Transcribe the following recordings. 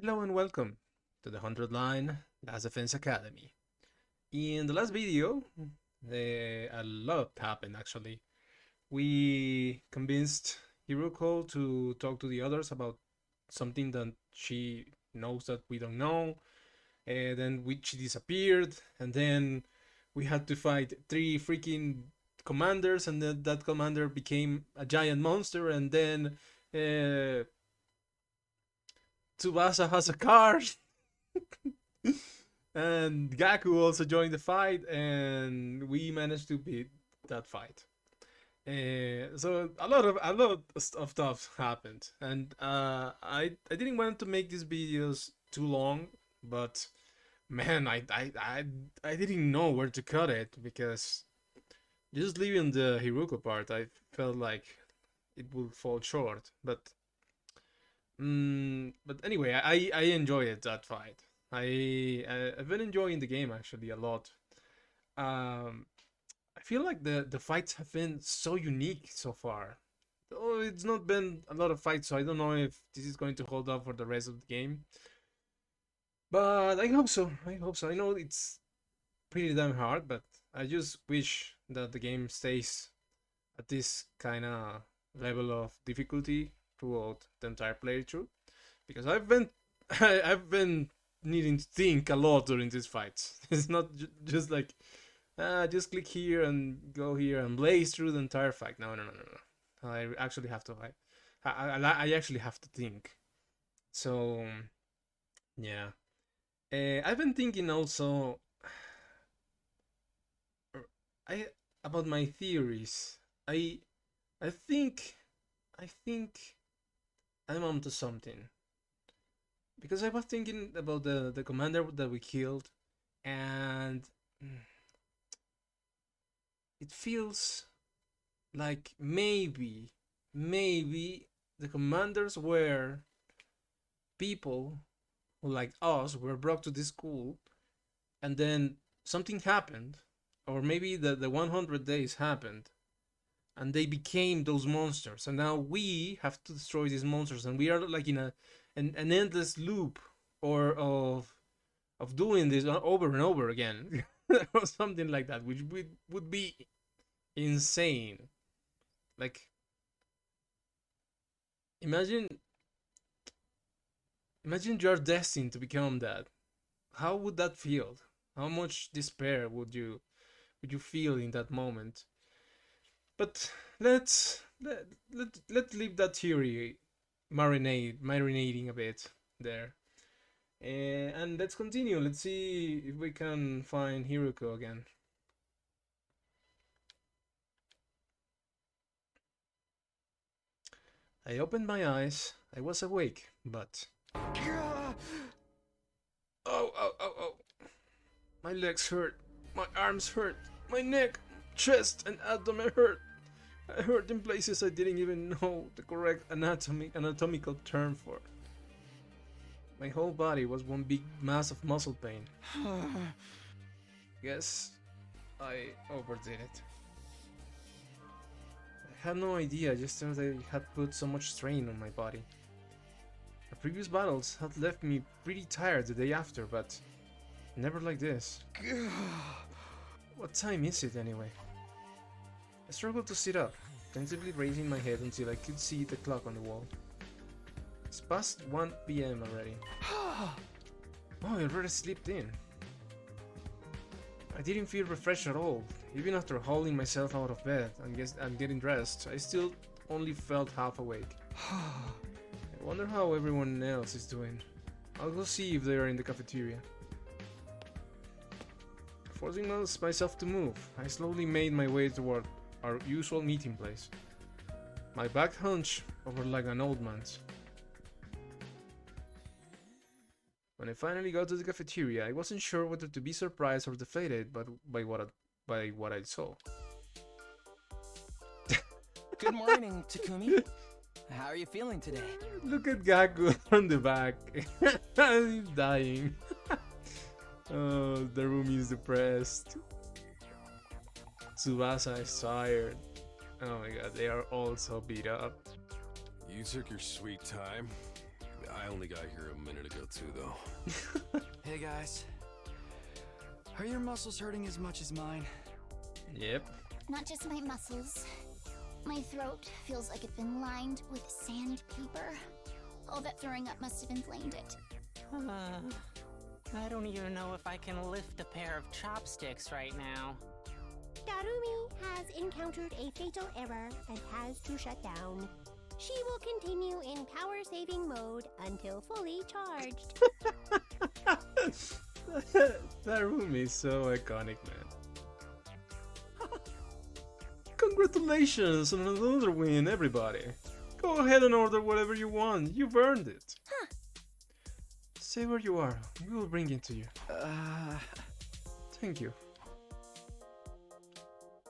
Hello and welcome to the 100 line Last Defense Academy. In the last video, a lot happened actually. We convinced Hiruko to talk to the others about something that she knows that we don't know. And then she disappeared, and then we had to fight three freaking commanders, and then that commander became a giant monster, and then uh, Tsubasa has a car. And Gaku also joined the fight, and we managed to beat that fight. So a lot of stuff happened, and I didn't want to make these videos too long, but man, I didn't know where to cut it because just leaving the Hiruko part, I felt like it would fall short. But anyway, I enjoyed that fight. I've been enjoying the game actually a lot. Um, I feel like the fights have been so unique so far. Though it's not been a lot of fights, so I don't know if this is going to hold up for the rest of the game. But I hope so. I hope so. I know it's pretty damn hard, but I just wish that the game stays at this kind of level of difficulty throughout the entire playthrough, because I've been needing to think a lot during these fights. It's not just like just click here and go here and blaze through the entire fight. No, no, no, no, no. I actually have to. I actually have to think. So yeah, I've been thinking also. I about my theories. I I think I think I'm onto something, because I was thinking about the commander that we killed, and it feels like maybe the commanders were people who, like us, were brought to this school, and then something happened, or maybe the 100 days happened, and they became those monsters, and now we have to destroy these monsters, and we are like in an endless loop, or of doing this over and over again, or something like that, which would be insane. Like, imagine imagine you're destined to become that. How would that feel? How much despair would you feel in that moment? But let's leave that theory marinating a bit there. And let's continue. Let's see if we can find Hiruko again. I opened my eyes. I was awake, but oh. My legs hurt. My arms hurt. My neck, chest, and abdomen hurt. I hurt in places I didn't even know the correct anatomical term for. My whole body was one big mass of muscle pain. Guess I overdid it. I had no idea just that I had put so much strain on my body. The previous battles had left me pretty tired the day after, but never like this. What time is it anyway? I struggled to sit up, tentatively raising my head until I could see the clock on the wall. It's past 1 p.m. already. Oh, I already slept in. I didn't feel refreshed at all. Even after hauling myself out of bed and getting dressed, I still only felt half awake. I wonder how everyone else is doing. I'll go see if they are in the cafeteria. Forcing myself to move, I slowly made my way toward our usual meeting place. My back hunched over like an old man's. When I finally got to the cafeteria, I wasn't sure whether to be surprised or deflated by what I saw. Good morning, Takumi. How are you feeling today? Look at Gaku on the back. He's dying. Oh, the room is depressed. Tsubasa is tired. Oh my god, they are all so beat up. You took your sweet time. I only got here a minute ago too, though. Hey guys. Are your muscles hurting as much as mine? Yep. Not just my muscles. My throat feels like it's been lined with sandpaper. All that throwing up must have inflamed it. I don't even know if I can lift a pair of chopsticks right now. Takumi has encountered a fatal error and has to shut down. She will continue in power-saving mode until fully charged. That room is so iconic, man. Congratulations on another win, everybody. Go ahead and order whatever you want. You've earned it. Say where you are. We will bring it to you. Thank you.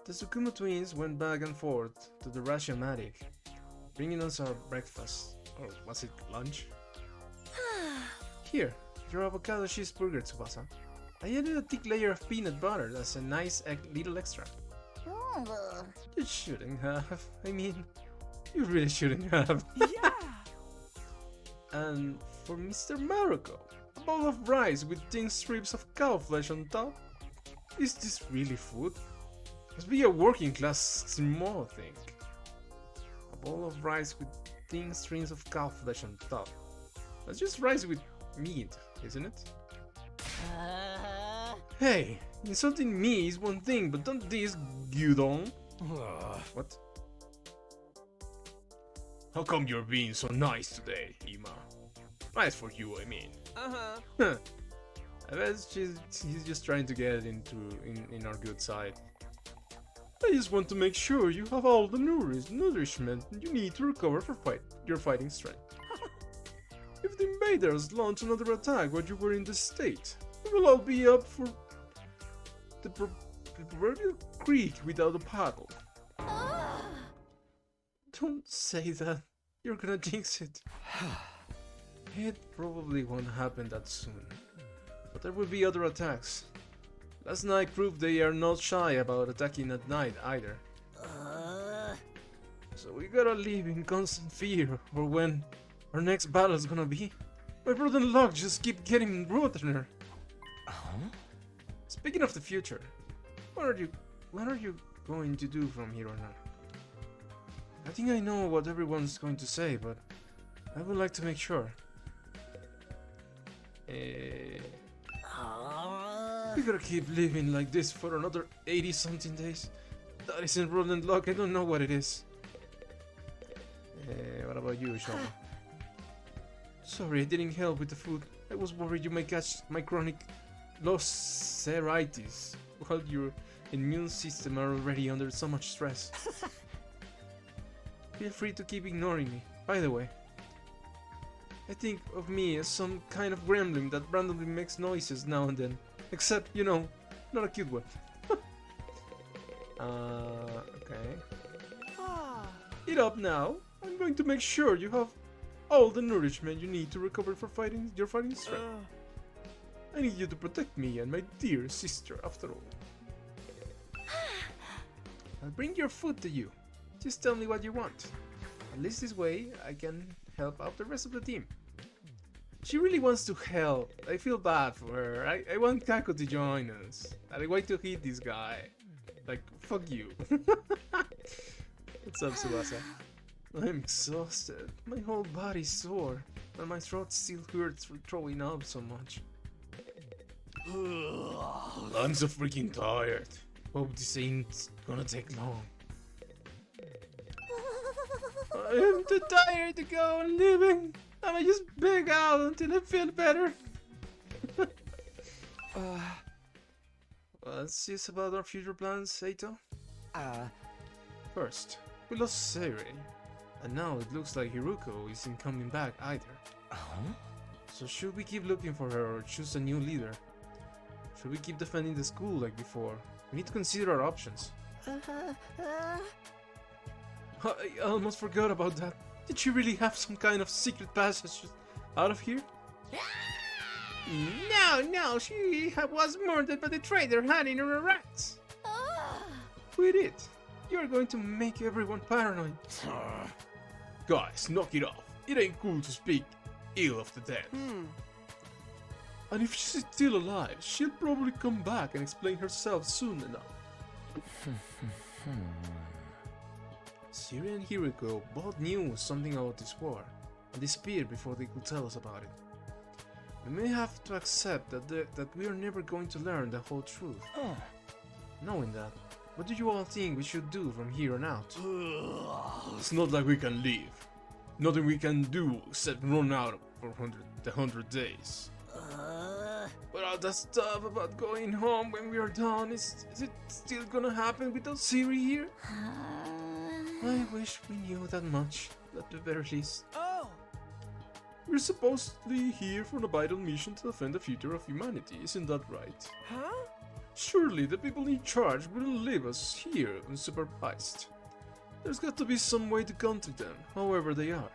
The Tsukuma twins went back and forth to the ration attic, bringing us our breakfast. Or was it lunch? Here, your avocado cheeseburger, Tsubasa. I added a thick layer of peanut butter as a nice little extra. You shouldn't have. I mean, you really shouldn't have. Yeah! And for Mr. Maroko, a bowl of rice with thin strips of cow flesh on top. Is this really food? Must be a working class small thing. A bowl of rice with thin strips of cow flesh on top. That's just rice with meat, isn't it? Hey, insulting me is one thing, but don't this gyudon. What? How come you're being so nice today, Ima? Nice for you, I mean. Uh-huh. I bet he's just trying to get in our good side. I just want to make sure you have all the nourishment you need to recover for your fighting strength. If the invaders launch another attack while you were in this state, we will all be up for the proverbial creek without a paddle. Don't say that. You're gonna jinx it. It probably won't happen that soon. But there will be other attacks. Last night proved they are not shy about attacking at night either. So we gotta live in constant fear for when our next battle is gonna be. My brother and luck just keep getting ruder. Speaking of the future, what are you going to do from here on out? I think I know what everyone's going to say, but I would like to make sure. We gotta keep living like this for another 80-something days. That isn't rolling luck, I don't know what it is. What about you, Shama? Sorry, I didn't help with the food. I was worried you might catch my chronic laceritis while your immune system are already under so much stress. Feel free to keep ignoring me. By the way, I think of me as some kind of gremlin that randomly makes noises now and then. Except, you know, not a cute one. Okay. Eat up now. I'm going to make sure you have all the nourishment you need to recover for your fighting strength. I need you to protect me and my dear sister after all. I'll bring your food to you. Just tell me what you want. At least this way I can help out the rest of the team. She really wants to help. I feel bad for her. I want Kako to join us. I want to hit this guy. Like, fuck you. What's up, Tsubasa? I'm exhausted. My whole body's sore. And my throat still hurts from throwing up so much. I'm so freaking tired. Hope this ain't gonna take long. I'm too tired to go on living. I might just beg out until I feel better. Let's see about our future plans, Seito. First, we lost Sirei, and now it looks like Hiruko isn't coming back either. So should we keep looking for her or choose a new leader? Should we keep defending the school like before? We need to consider our options. I almost forgot about that. Did she really have some kind of secret passage out of here? No, she was murdered by the traitor hiding in her rats. Quit it. You're going to make everyone paranoid. Guys, knock it off. It ain't cool to speak ill of the dead. Hmm. And if she's still alive, she'll probably come back and explain herself soon enough. Sirei and Hiruko both knew something about this war and disappeared before they could tell us about it. We may have to accept that we are never going to learn the whole truth. Knowing that, what do you all think we should do from here on out? It's not like we can leave. Nothing we can do except run out for the 100 days. But all that stuff about going home when we are done, is it still gonna happen without Sirei here? I wish we knew that much, at the very least. Oh! We're supposedly here for a vital mission to defend the future of humanity, isn't that right? Huh? Surely the people in charge wouldn't leave us here unsupervised. There's got to be some way to contact them, however they are.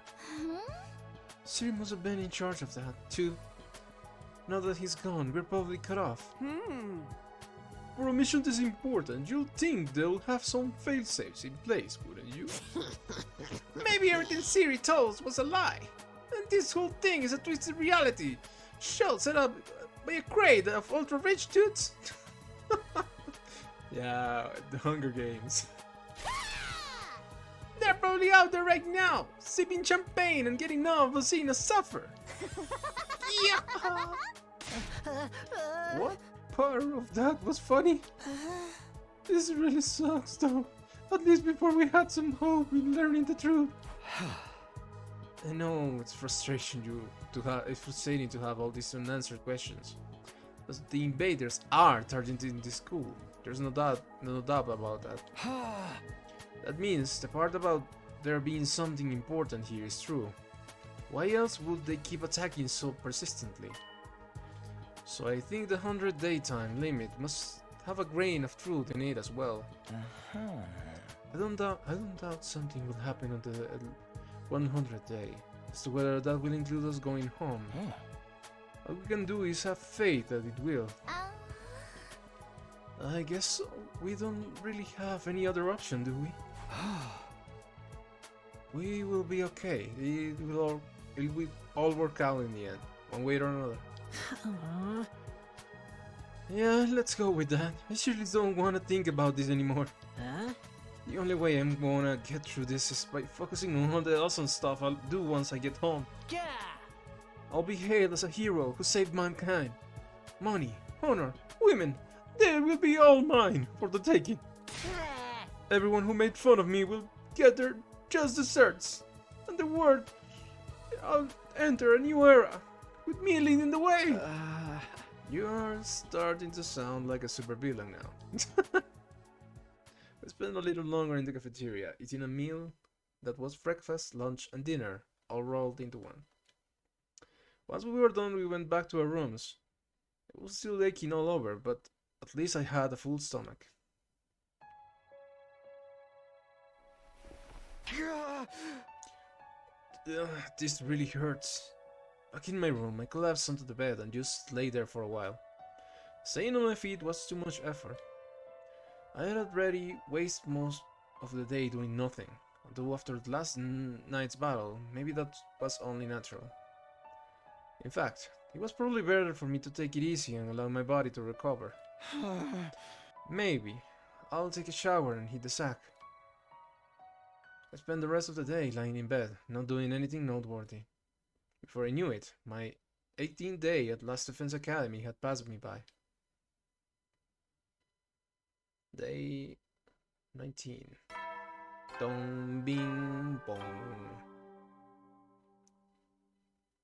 Sirei must have been in charge of that, too. Now that he's gone, we're probably cut off. For a mission this important, you'd think they'll have some failsafes in place, wouldn't you? Maybe everything Sirei told us was a lie, and this whole thing is a twisted reality show set up by a crowd of ultra-rich dudes. Yeah, the Hunger Games. They're probably out there right now, sipping champagne and getting numb of seeing us suffer. Yeah. What part of that was funny? This really sucks, though. At least before we had some hope in learning the truth. I know it's frustrating to have all these unanswered questions. But the invaders are targeting the school. There's no doubt about that. That means the part about there being something important here is true. Why else would they keep attacking so persistently? So I think the 100-day time limit must have a grain of truth in it as well. I don't doubt something will happen on the 100th day. As to whether that will include us going home. All we can do is have faith that it will. I guess we don't really have any other option, do we? We will be okay. It will all work out in the end, one way or another. Yeah, let's go with that. I surely don't want to think about this anymore. The only way I'm gonna get through this is by focusing on all the awesome stuff I'll do once I get home. Yeah! I'll be hailed as a hero who saved mankind. Money, honor, women, they will be all mine for the taking. Everyone who made fun of me will get their just desserts. And the world, I'll enter a new era, with me leading the way. You're starting to sound like a supervillain now. We spent a little longer in the cafeteria, eating a meal that was breakfast, lunch, and dinner, all rolled into one. Once we were done, we went back to our rooms. It was still aching all over, but at least I had a full stomach. This really hurts. Back in my room, I collapsed onto the bed and just lay there for a while. Staying on my feet was too much effort. I had already wasted most of the day doing nothing, although after the last night's battle, maybe that was only natural. In fact, it was probably better for me to take it easy and allow my body to recover. Maybe I'll take a shower and hit the sack. I spent the rest of the day lying in bed, not doing anything noteworthy. Before I knew it, my 18th day at Last Defense Academy had passed me by. Day 19. Dong bing bong.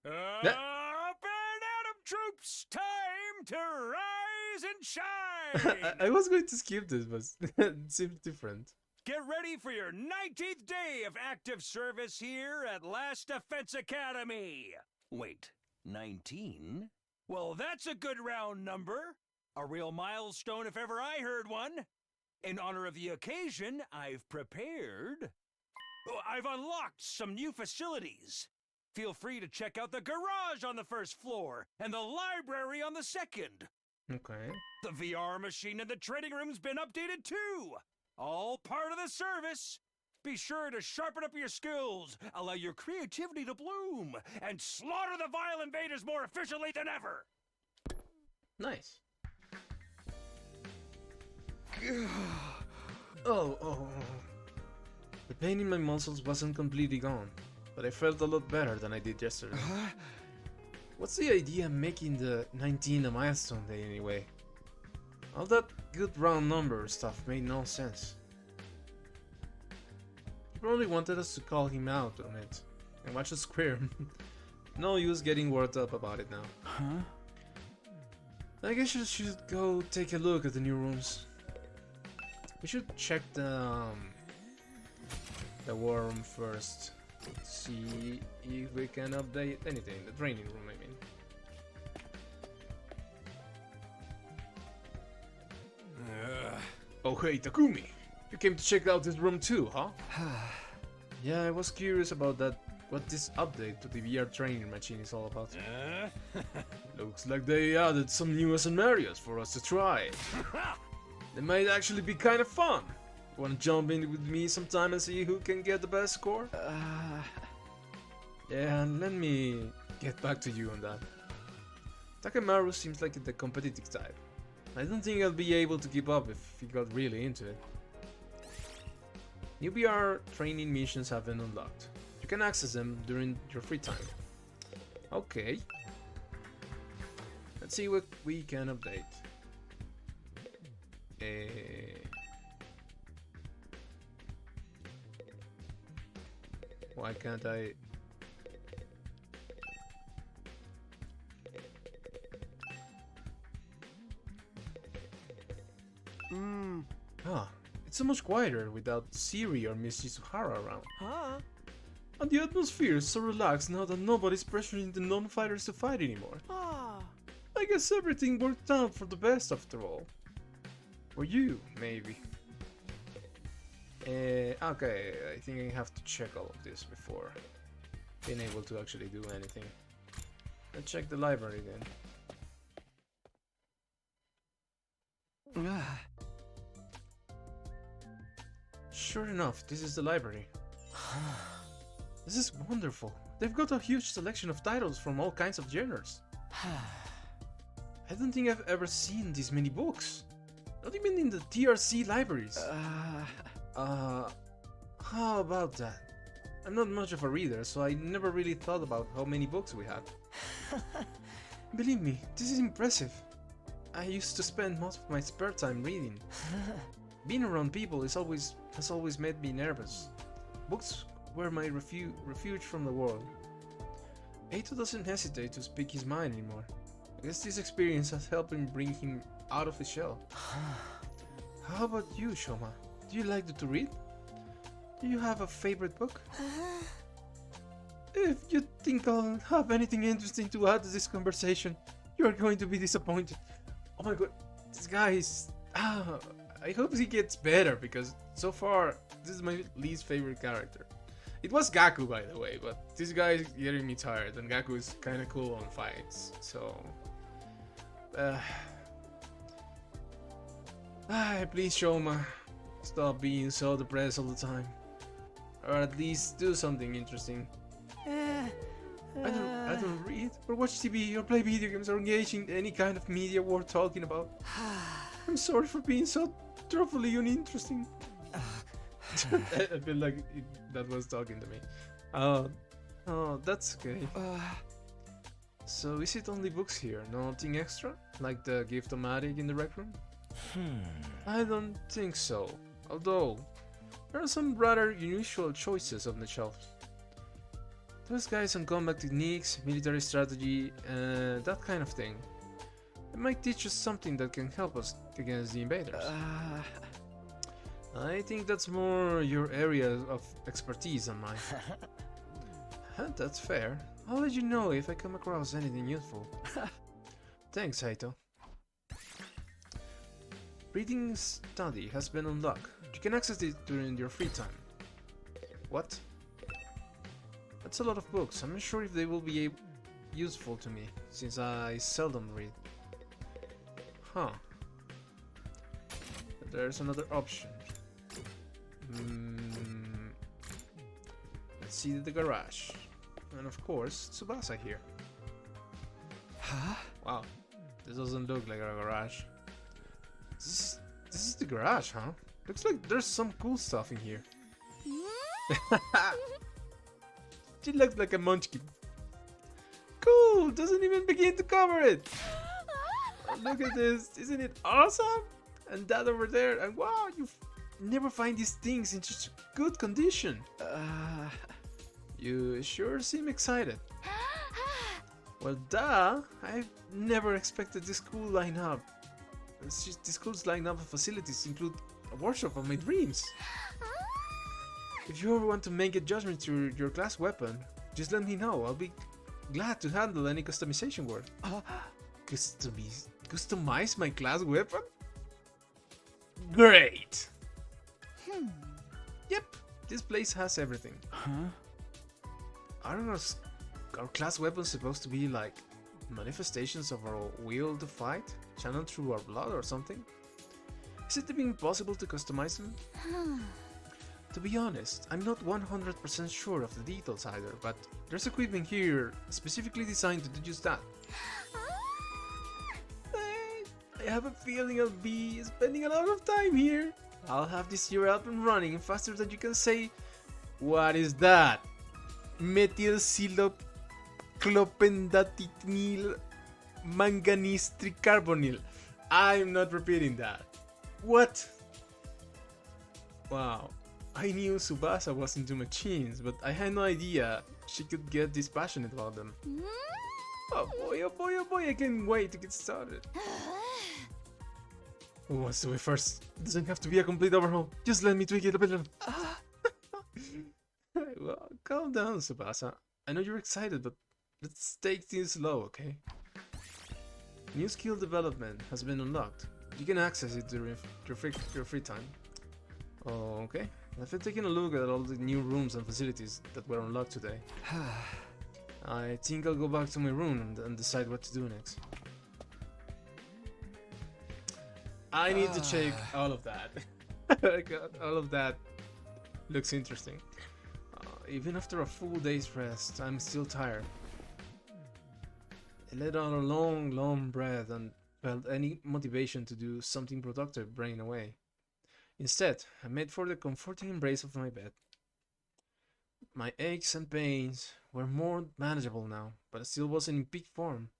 Up and at 'em, troops! Time to rise and shine! I was going to skip this, but it seems different. Get ready for your 19th day of active service here at Last Defense Academy. Wait, 19? Well, that's a good round number. A real milestone if ever I heard one. In honor of the occasion, I've prepared... I've unlocked some new facilities. Feel free to check out the garage on the first floor and the library on the second. Okay. The VR machine in the training room's been updated too. All part of the service. Be sure to sharpen up your skills, allow your creativity to bloom, and slaughter the vile invaders more efficiently than ever! Nice. Oh. The pain in my muscles wasn't completely gone, but I felt a lot better than I did yesterday. What's the idea of making the 19 a milestone day anyway? All that good round number stuff made no sense. He probably wanted us to call him out on it and watch us square. No use getting worked up about it now. Huh? I guess you should go take a look at the new rooms. We should check the war room first. See if we can update anything. The training room, I mean. Oh hey, Takumi! You came to check out this room too, huh? Yeah, I was curious about that. What this update to the VR training machine is all about. Looks like they added some new scenarios for us to try. They might actually be kind of fun. Wanna jump in with me sometime and see who can get the best score? Yeah, let me get back to you on that. Takemaru seems like the competitive type. I don't think I'll be able to keep up if he got really into it. New VR training missions have been unlocked. You can access them during your free time. Okay. Let's see what we can update. Why can't I? It's so much quieter without Sirei or Miss Shizuhara around. And the atmosphere is so relaxed now that nobody's pressuring the non-fighters to fight anymore. I guess everything worked out for the best after all. For you, maybe. Okay, I think I have to check all of this before being able to actually do anything. Let's check the library then. Sure enough, this is the library. This is wonderful. They've got a huge selection of titles from all kinds of genres. I don't think I've ever seen this many books. Not even in the TRC libraries. How about that? I'm not much of a reader, so I never really thought about how many books we had. Believe me, this is impressive. I used to spend most of my spare time reading. Being around people has always made me nervous. Books were my refuge from the world. Eito doesn't hesitate to speak his mind anymore. I guess this experience has helped him bring him out of his shell. How about you, Shoma? Do you like to read? Do you have a favorite book? If you think I'll have anything interesting to add to this conversation, you're going to be disappointed. Oh my god, this guy is... I hope he gets better, because so far, this is my least favorite character. It was Gaku, by the way, but this guy is getting me tired, and Gaku is kind of cool on fights, so... please, Shoma, stop being so depressed all the time. Or at least do something interesting. I don't read, or watch TV, or play video games, or engage in any kind of media worth talking about. I'm sorry for being so truthfully uninteresting. I feel like that was talking to me. Oh, that's okay. So is it only books here? Nothing extra? Like the gift-o-matic in the rec room? I don't think so. Although, there are some rather unusual choices on the shelves. Those guys on combat techniques, military strategy, that kind of thing. It might teach us something that can help us against the invaders. I think that's more your area of expertise than mine. That's fair. I'll let you know if I come across anything useful. Thanks, Haito. Reading study has been unlocked. You can access it during your free time. What? That's a lot of books. I'm not sure if they will be useful to me, since I seldom read. Huh. But there's another option. Let's see the garage. And of course, Tsubasa here. Huh? Wow, this doesn't look like a garage. This is the garage, huh? Looks like there's some cool stuff in here. She looks like a munchkin. Cool, doesn't even begin to cover it. Oh, look at this, isn't it awesome? And that over there, and wow, you never find these things in such good condition. You sure seem excited. Well, duh, I've never expected this cool lineup. This cool lineup of facilities include a workshop of my dreams. If you ever want to make a judgment to your class weapon, just let me know. I'll be glad to handle any customization work. Customize my class weapon? Great! Yep, this place has everything. Huh? Aren't our class weapons supposed to be like manifestations of our will to fight, channeled through our blood or something? Is it even possible to customize them? To be honest, I'm not 100% sure of the details either, but there's equipment here specifically designed to do just that. I have a feeling I'll be spending a lot of time here. I'll have this here up and running faster than you can say, what is that? Methylsiloclopendatitnyl manganese tricarbonyl. I'm not repeating that. What? Wow. I knew Tsubasa was into machines, but I had no idea she could get this passionate about them. Oh boy, oh boy, oh boy, I can't wait to get started. Who wants to be first? It doesn't have to be a complete overhaul. Just let me tweak it a bit. Well, calm down, Tsubasa. I know you're excited, but let's take things slow, okay? New skill development has been unlocked. You can access it during your free time. Oh, okay. I've been taking a look at all the new rooms and facilities that were unlocked today. I think I'll go back to my room and decide what to do next. I need to check all of that. God, all of that looks interesting. Even after a full day's rest, I'm still tired. I let out a long breath and felt any motivation to do something productive drain away. Instead, I made for the comforting embrace of my bed. My aches and pains were more manageable now, but I still wasn't in peak form.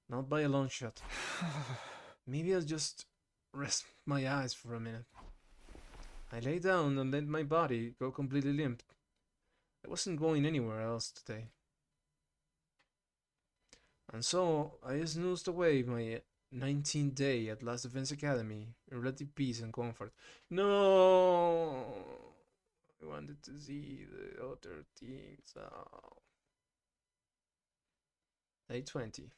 Not by a long shot. Maybe I'll just rest my eyes for a minute. I lay down and let my body go completely limp. I wasn't going anywhere else today. And so I snoozed away my 19th day at Last Defense Academy in relative peace and comfort. No! I wanted to see the other things. Oh. Day 20.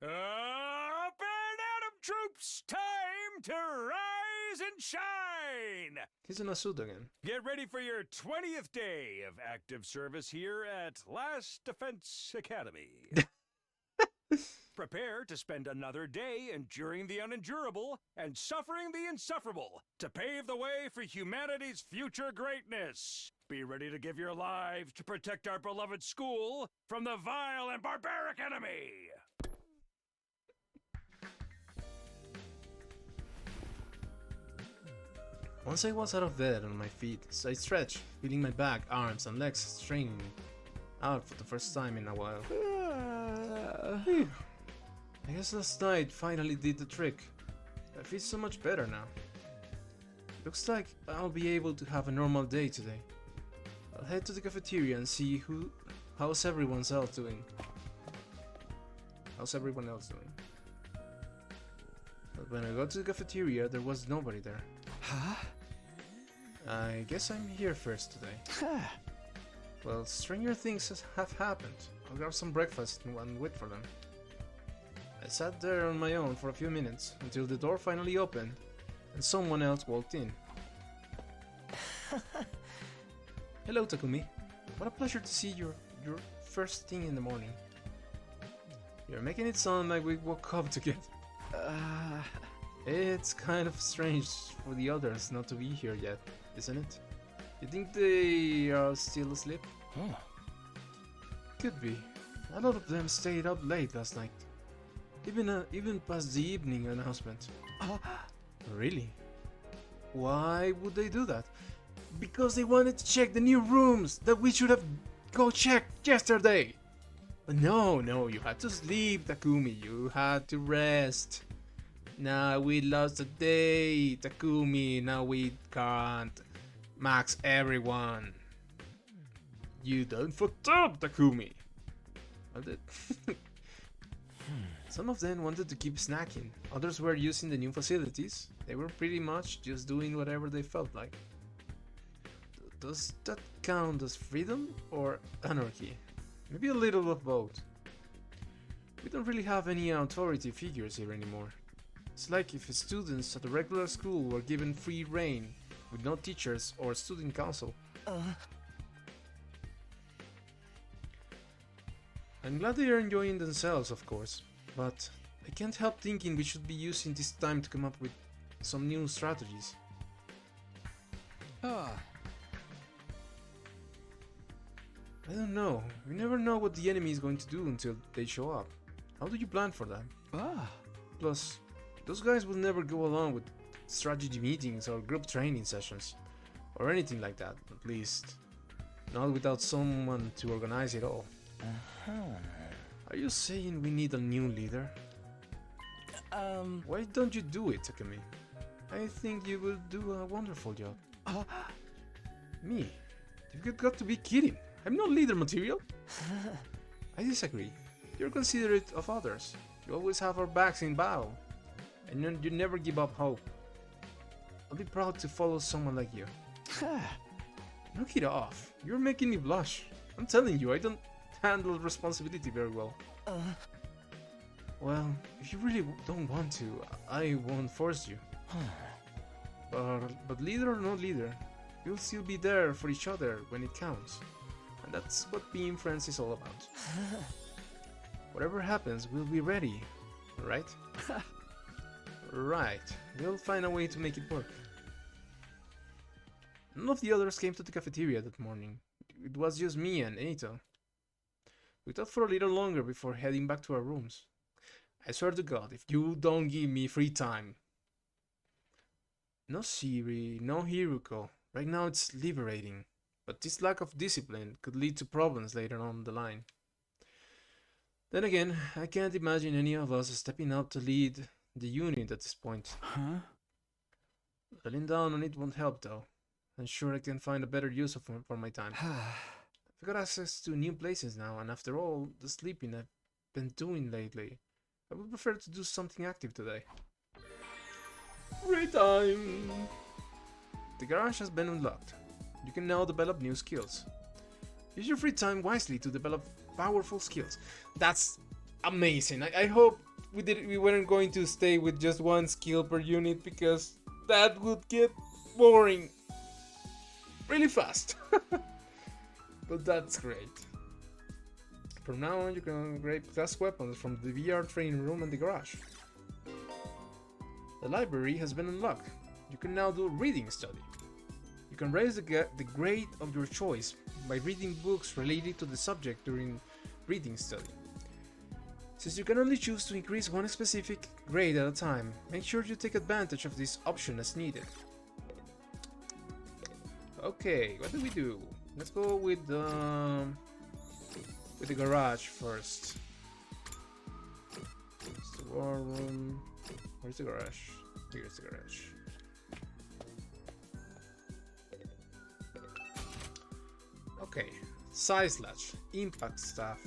Up and Atom troops, time to rise and shine! He's in a suit again. Get ready for your 20th day of active service here at Last Defense Academy. Prepare to spend another day enduring the unendurable and suffering the insufferable to pave the way for humanity's future greatness. Be ready to give your lives to protect our beloved school from the vile and barbaric enemy. Once I was out of bed on my feet, I stretched, feeling my back, arms, and legs straining out for the first time in a while. Phew. I guess last night finally did the trick. I feel so much better now. Looks like I'll be able to have a normal day today. I'll head to the cafeteria and see how's everyone else doing. But when I got to the cafeteria, there was nobody there. Huh? I guess I'm here first today. Well, stranger things have happened. I'll grab some breakfast and wait for them. I sat there on my own for a few minutes until the door finally opened and someone else walked in. Hello, Takumi. What a pleasure to see you your first thing in the morning. You're making it sound like we woke up together. It's kind of strange for the others not to be here yet, isn't it? You think they are still asleep? Huh. Could be. A lot of them stayed up late last night. Even past the evening announcement. Really? Why would they do that? Because they wanted to check the new rooms that we should have go check yesterday. But no, you had to sleep, Takumi. You had to rest. Now we lost a day, Takumi. Now we can't max everyone. You done fucked up, Takumi. Some of them wanted to keep snacking. Others were using the new facilities. They were pretty much just doing whatever they felt like. Does that count as freedom or anarchy? Maybe a little of both. We don't really have any authority figures here anymore. It's like if students at a regular school were given free reign with no teachers or student council. I'm glad they are enjoying themselves, of course, but I can't help thinking we should be using this time to come up with some new strategies. Ah. I don't know. We never know what the enemy is going to do until they show up. How do you plan for that? Plus, those guys will never go along with strategy meetings or group training sessions. Or anything like that, at least. Not without someone to organize it all. Are you saying we need a new leader? Why don't you do it, Takumi? I think you will do a wonderful job. Me? You've got to be kidding. I'm not leader material. I disagree. You're considerate of others. You always have our backs in battle. And you never give up hope. I'll be proud to follow someone like you. Knock it off. You're making me blush. I'm telling you, I don't handle responsibility very well. Well, if you really don't want to, I won't force you. But leader or no leader, we'll still be there for each other when it counts. And that's what being friends is all about. Whatever happens, we'll be ready, right? Right, we'll find a way to make it work. None of the others came to the cafeteria that morning. It was just me and Eito. We talked for a little longer before heading back to our rooms. I swear to God, if you don't give me free time. No Sirei, no Hiruko. Right now it's liberating. But this lack of discipline could lead to problems later on the line. Then again, I can't imagine any of us stepping up to lead the unit at this point. Dwelling down on it won't help though. I'm sure I can find a better use for my time. I've got access to new places now, and after all the sleeping I've been doing lately, I would prefer to do something active today. Free time! The garage has been unlocked. You can now develop new skills. Use your free time wisely to develop powerful skills. That's amazing. I hope we weren't going to stay with just one skill per unit, because that would get boring really fast. But that's great. From now on, you can upgrade class weapons from the VR training room and the garage. The library has been unlocked. You can now do reading study. You can raise the grade of your choice by reading books related to the subject during reading study. Since you can only choose to increase one specific grade at a time, make sure you take advantage of this option as needed. Okay, what do we do? Let's go with the garage first. It's the war room. Where's the garage? Here's the garage. Okay, size latch, impact staff.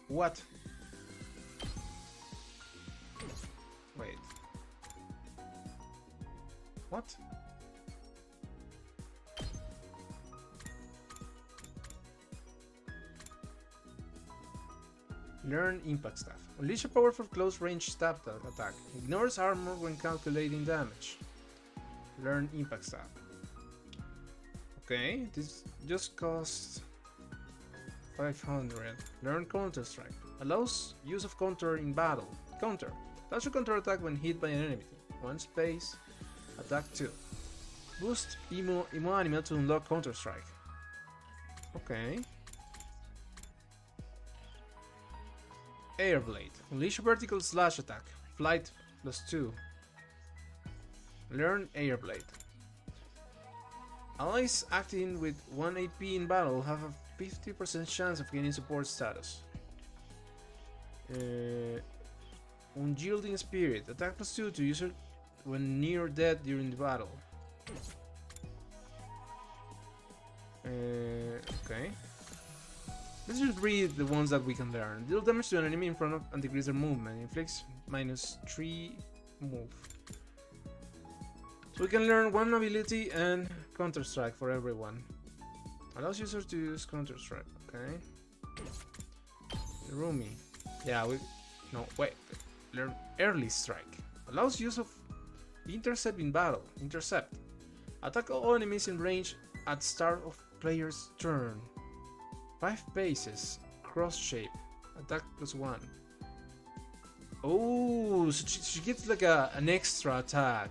What? Wait. What? Learn impact staff. Unleash a powerful close range stab attack. Ignores armor when calculating damage. Learn impact staff. Okay, this just costs 500. Learn counter strike. Allows use of counter in battle. Counter. Dash a counter attack when hit by an enemy. 1 space. Attack 2. Boost Hemoanima to unlock Counter-Strike. Okay. Airblade. Unleash vertical slash attack. Flight +2. Learn Airblade. Allies acting with 1 HP in battle have a 50% chance of gaining support status. Unyielding Spirit. Attack +2 to user when near death during the battle. Okay. Let's just read the ones that we can learn. Deal damage to an enemy in front of and decrease their movement. Inflicts -3 move. So we can learn 1 ability and Counter-Strike for everyone. Allows users to use Counter-Strike. Okay. Rumi. Yeah, no, wait. Learn Early Strike. Allows use of Intercept in battle. Intercept. Attack all enemies in range at start of player's turn. 5 paces. Cross shape. Attack +1. Oh, so she gets like an extra attack.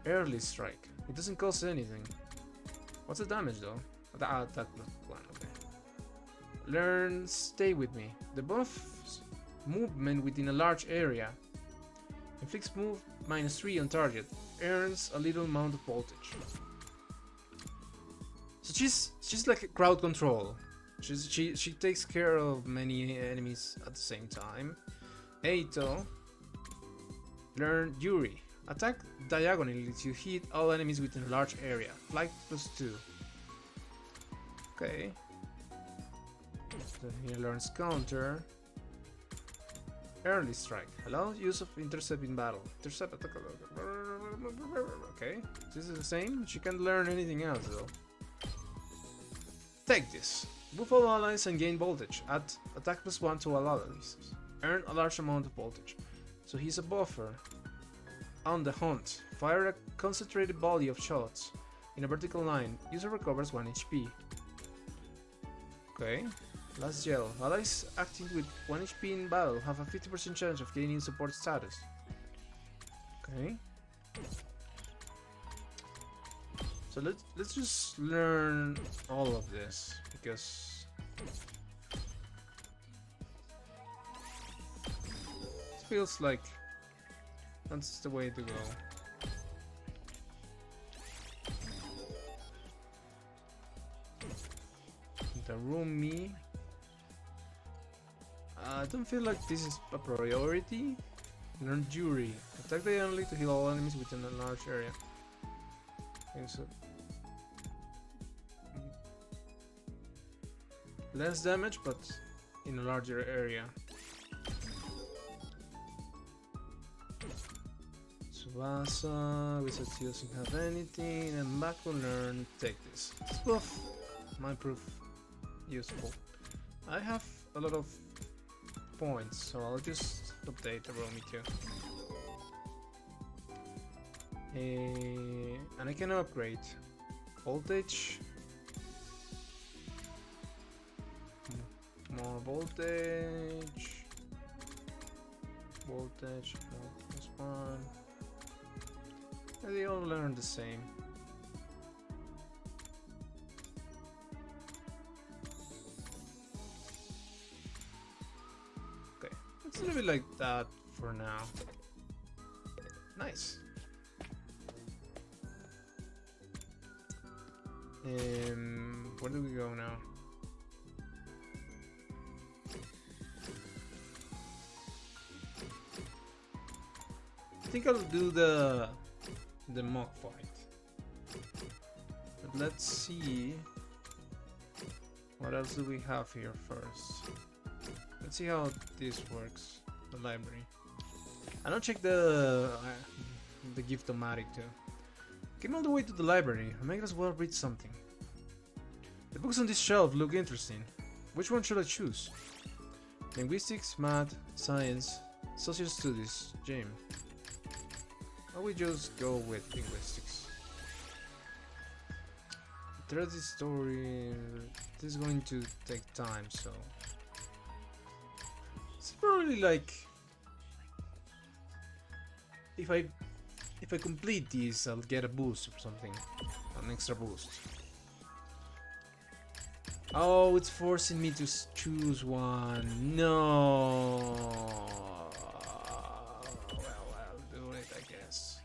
Early Strike. It doesn't cost anything. What's the damage though? Attack +1. Okay. Learn Stay With Me. The buffs movement within a large area. Inflicts move -3 on target. Earns a little amount of voltage. So she's like crowd control. She takes care of many enemies at the same time. Eito. Learn Yuri. Attack diagonally to hit all enemies within a large area. Flight +2. Okay. So he learns Counter. Early Strike. Allows use of Intercept in battle. Intercept attack. Okay. This is the same. She can't learn anything else though. Take this. Buff all allies and gain voltage. Add attack +1 to all allies. Earn a large amount of voltage. So he's a buffer. On the hunt. Fire a concentrated volley of shots in a vertical line. User recovers 1 HP. Okay. Last Yell. Allies acting with 1 HP in battle have a 50% chance of gaining support status. Okay. So let's just learn all of this because it feels like that's the way to go. The Rumi. I don't feel like this is a priority. Learn Jury. Attack diagonally to heal all enemies within a large area. Okay, so less damage, but in a larger area. Tsubasa, Wizards doesn't have anything, and Mac will learn. Take this. This buff might prove useful. I have a lot of points, so I'll just update the Romy too. And I can upgrade voltage. More voltage. Voltage, more +1. And they all learn the same. Okay, let's leave it like that for now. Nice. Where do we go now? I think I'll do the mock fight. But let's see what else do we have here first. Let's see how this works. The library. I don't check the gift-o-matic too. Came all the way to the library. I might as well read something. The books on this shelf look interesting. Which one should I choose? Linguistics, math, science, social studies, gym. I will just go with linguistics. Thread this story. This is going to take time, so it's probably like if I If I complete these, I'll get a boost or something. An extra boost. Oh, it's forcing me to choose one. No. Well, I'll do it, I guess.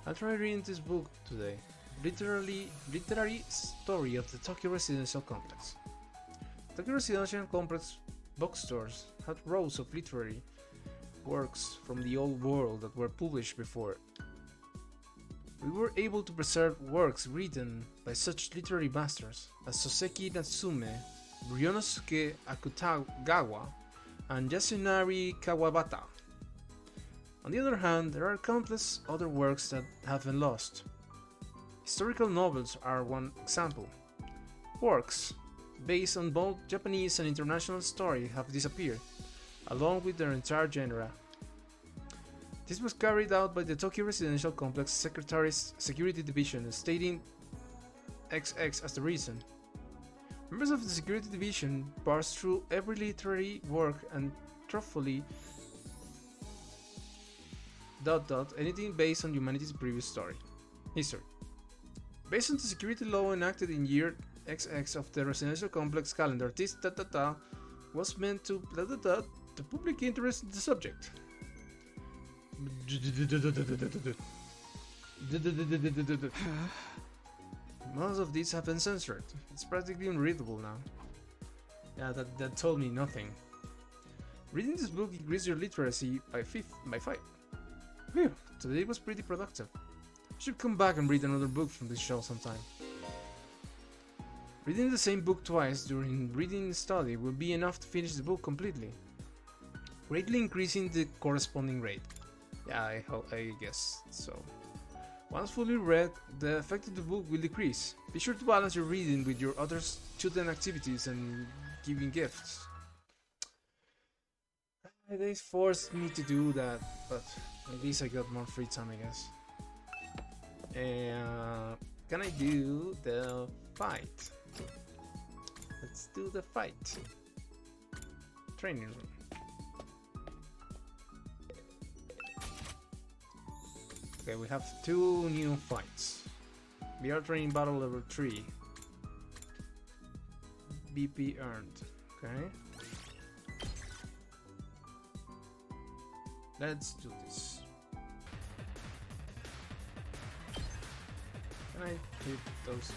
I'll try reading this book today. Literary story of the Tokyo Residential Complex. Tokyo Residential Complex bookstores had rows of literary works from the old world that were published before. We were able to preserve works written by such literary masters as Soseki Natsume, Ryonosuke Akutagawa, and Yasunari Kawabata. On the other hand, there are countless other works that have been lost. Historical novels are one example. Works based on both Japanese and international story have disappeared, along with their entire genre. This was carried out by the Tokyo Residential Complex Secretary's Security Division, stating XX as the reason. Members of the Security Division parsed through every literary work and truthfully ... anything based on humanity's previous history. Based on the security law enacted in year XX of the Residential Complex calendar, this was meant to the public interest in the subject. Most of these have been censored. It's practically unreadable now. Yeah, that told me nothing. Reading this book increases your literacy by 5. Phew, today was pretty productive. I should come back and read another book from this show sometime. Reading the same book twice during reading study will be enough to finish the book completely, greatly increasing the corresponding rate. Yeah, I guess so. Once fully read, the effect of the book will decrease. Be sure to balance your reading with your other student activities and giving gifts. They forced me to do that, but at least I got more free time, I guess. Can I do the fight? Let's do the fight. Training room. Okay, we have 2 new fights. We are training battle level 3. BP earned. Okay. Let's do this. Can I hit those 2?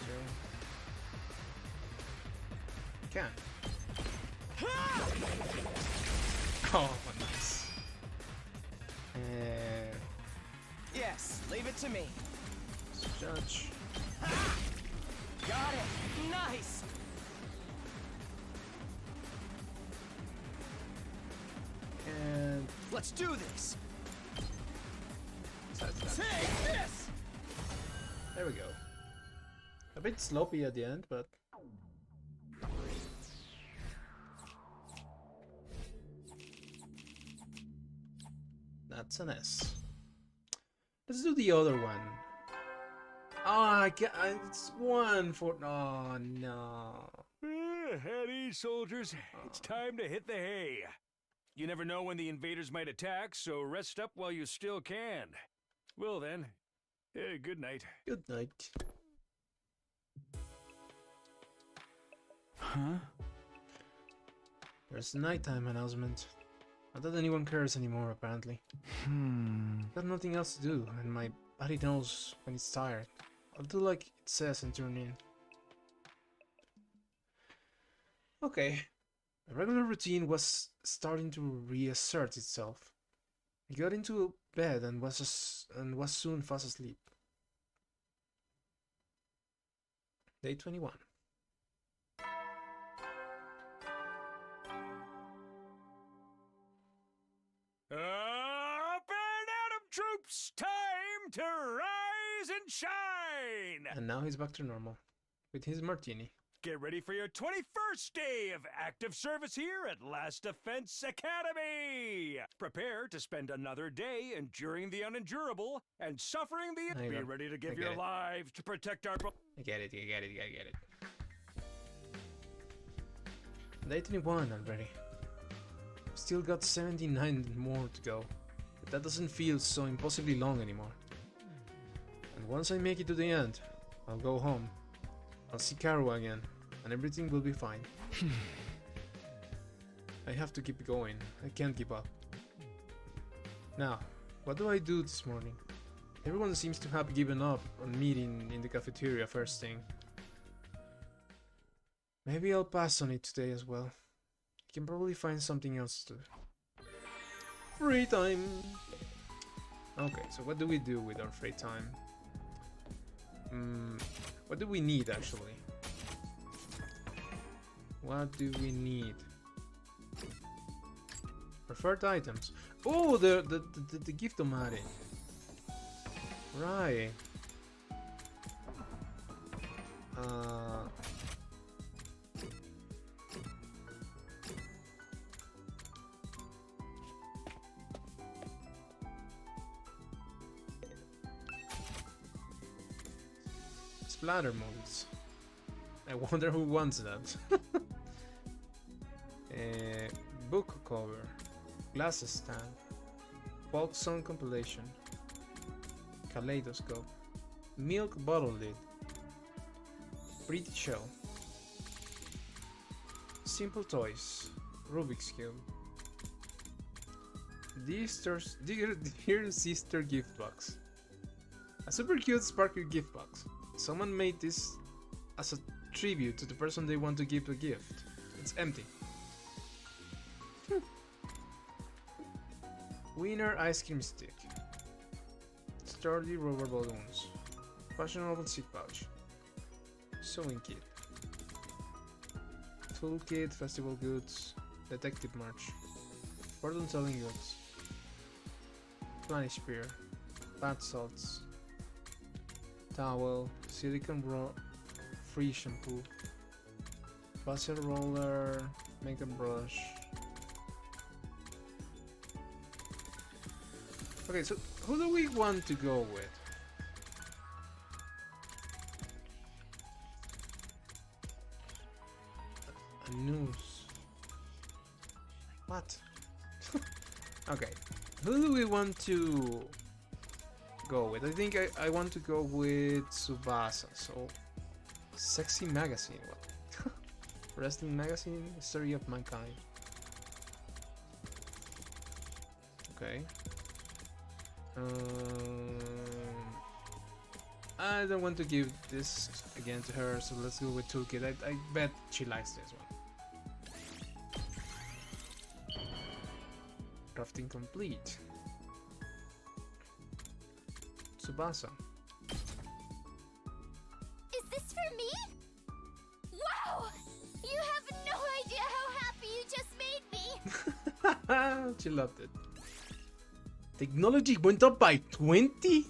Can. Oh, nice. Yes, leave it to me. Judge. Got it. Nice. And Let's do this. besides that. Take this. There we go. A bit sloppy at the end, but that's an S. Let's do the other one. Oh, it's 1 for... Oh, no. At ease, soldiers. It's time to hit the hay. You never know when the invaders might attack, so rest up while you still can. Well then, good night. Good night. Huh? There's a nighttime announcement. Not that anyone cares anymore, apparently. Got nothing else to do, and my body knows when it's tired. I'll do like it says and tune in. Okay. My regular routine was starting to reassert itself. I got into bed and was soon fast asleep. Day 21. Up and Atom troops, time to rise and shine! And now he's back to normal. With his martini. Get ready for your 21st day of active service here at Last Defense Academy! Prepare to spend another day enduring the unendurable and suffering the... Hang Be on. ready to I give get your it. lives to protect our... I get it. Day 21 already. Still got 79 more to go. But that doesn't feel so impossibly long anymore. And once I make it to the end, I'll go home. I'll see Karua again, and everything will be fine. I have to keep going. I can't give up. Now, what do I do this morning? Everyone seems to have given up on meeting in the cafeteria first thing. Maybe I'll pass on it today as well. I can probably find something else to do. Free time! Okay, so what do we do with our free time? What do we need actually? What do we need? Preferred items. Oh, the gift-o-matic. Right. Splatter modes. I wonder who wants that. Book cover. Glasses stand. Folk song compilation. Kaleidoscope. Milk bottle lid. Pretty shell. Simple toys. Rubik's Cube. Dear Sister gift box. A super cute sparkly gift box. Someone made this as a tribute to the person they want to give a gift. It's empty. Winner ice cream stick. Sturdy rubber balloons. Fashionable sick pouch. Sewing kit. Toolkit, festival goods. Detective march. Fortune telling goods. Planish spear. Bath salts. Towel. Silicone free shampoo. Buzzer roller. Makeup brush. Okay, so who do we want to go with? A noose. What? Okay, who do we want to go with? I think I want to go with Tsubasa. So, sexy magazine. What? Wrestling magazine, history of mankind. Okay. I don't want to give this again to her, so let's go with Toolkit. I bet she likes this one. Crafting complete. Tsubasa. Is this for me? Wow! You have no idea how happy you just made me! She loved it. Technology went up by 20?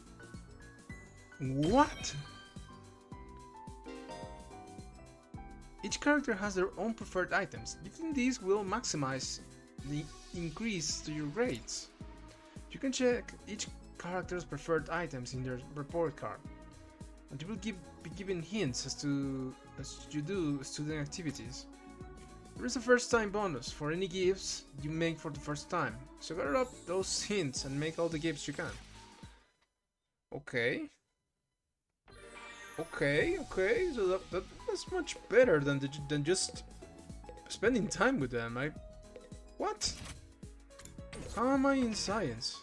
What? Each character has their own preferred items. Using these will maximize the increase to your grades. You can check each character's preferred items in their report card, and you will be given hints as you do student activities. There is a first time bonus for any gifts you make for the first time, so gather up those hints and make all the gifts you can. Okay. Okay, so that's much better than just spending time with them. What? How am I in science?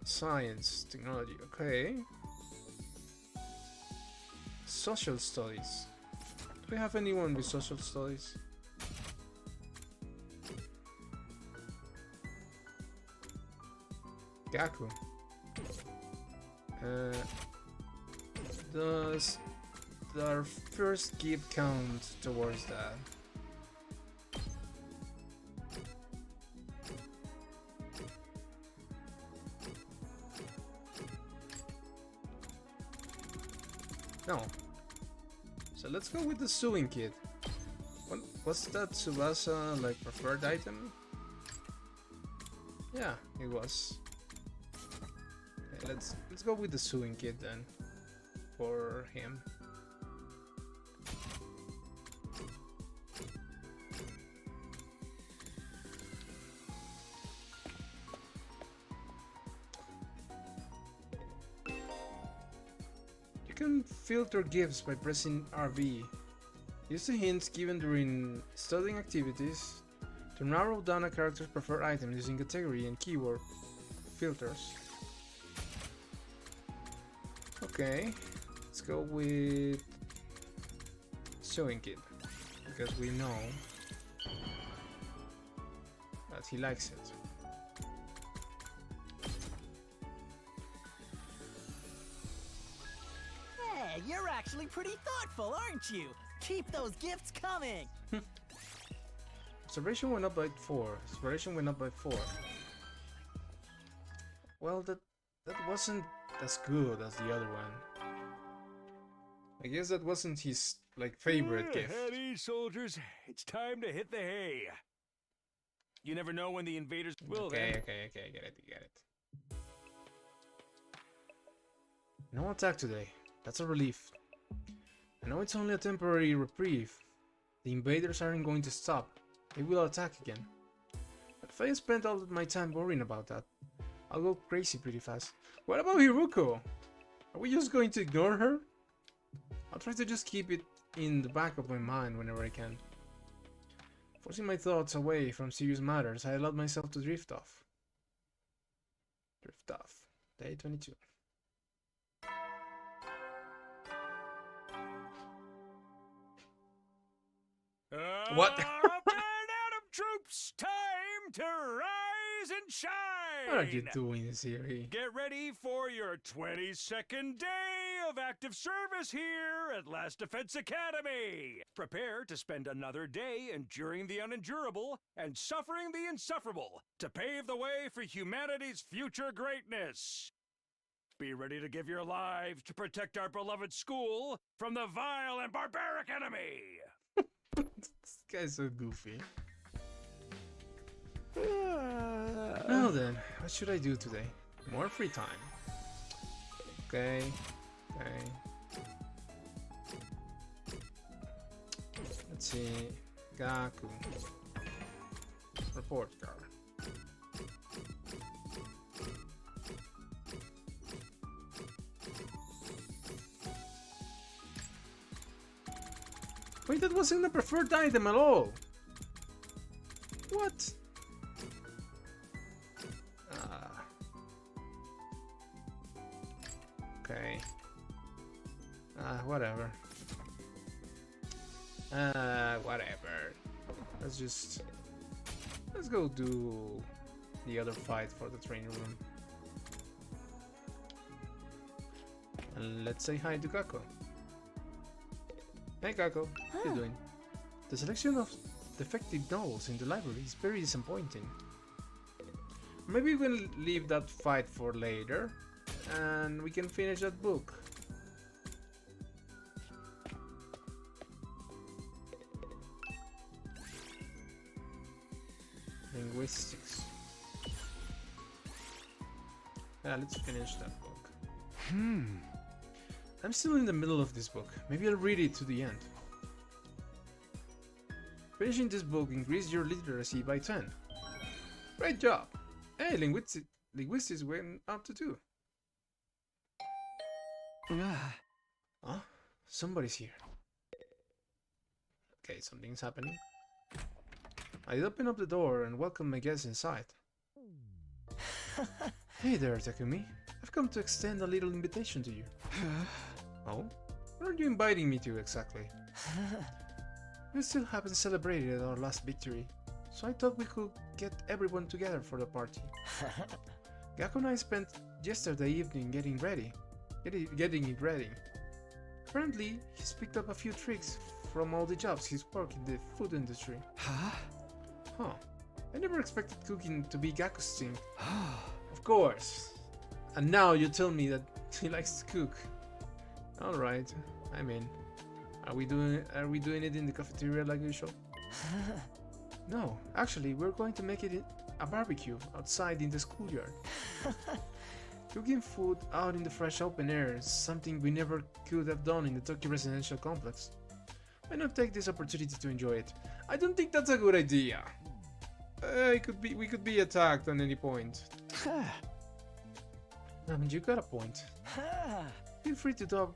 Science, technology, okay. Social studies. Do we have anyone with social studies? Gaku. Does our first gift count towards that? No. So let's go with the sewing kit. What's that Tsubasa like preferred item? Yeah, it was. Okay, let's go with the sewing kit then for him. can filter gifts by pressing RB. Use the hints given during studying activities to narrow down a character's preferred item using category and keyword filters. Okay, let's go with Sewing Kit, because we know that he likes it. Hey, you're actually pretty thoughtful, aren't you? Keep those gifts coming! Observation went up by 4. Inspiration went up by 4. Well, that wasn't as good as the other one. I guess that wasn't his like favorite gift. Howdy, soldiers. It's time to hit the hay. You never know when the invaders will. Okay, then. okay, I get it. No attack today. That's a relief. I know it's only a temporary reprieve. The invaders aren't going to stop. They will attack again. But if I spend all of my time worrying about that, I'll go crazy pretty fast. What about Hiruko? Are we just going to ignore her? I'll try to just keep it in the back of my mind whenever I can. Forcing my thoughts away from serious matters, I allowed myself to drift off. Day 22. What? Atom troops, time to rise and shine! What are you doing, Sirei? Get ready for your 22nd day of active service here at Last Defense Academy. Prepare to spend another day enduring the unendurable and suffering the insufferable to pave the way for humanity's future greatness. Be ready to give your lives to protect our beloved school from the vile and barbaric enemy. This guy's so goofy. Now then, what should I do today? More free time. Okay. Let's see. Gaku. Report card. Wait, that wasn't the preferred item at all. What? Okay. Whatever. Whatever. Let's go do the other fight for the training room. And let's say hi to Kako. Hey Kako, how you doing? The selection of defective novels in the library is very disappointing. Maybe we can leave that fight for later, and we can finish that book. Linguistics. Yeah, let's finish that book. I'm still in the middle of this book. Maybe I'll read it to the end. Finishing this book increased your literacy by 10. Great job! Hey, linguistics went up to 2. Huh? Somebody's here. Okay, something's happening. I open up the door and welcome my guests inside. Hey there, Takumi. I've come to extend a little invitation to you. Oh? What are you inviting me to exactly? We still haven't celebrated our last victory, so I thought we could get everyone together for the party. Gaku and I spent yesterday evening getting it ready. Apparently, he's picked up a few tricks from all the jobs he's worked in the food industry. Huh? I never expected cooking to be Gaku's thing. Of course. And now you tell me that he likes to cook. Alright, I'm in. Are we doing it in the cafeteria like usual? No, actually we're going to make it a barbecue outside in the schoolyard. Cooking food out in the fresh open air is something we never could have done in the Tokyo residential complex. Why not take this opportunity to enjoy it? I don't think that's a good idea. We could be attacked at any point. I mean, you got a point. Feel free to drop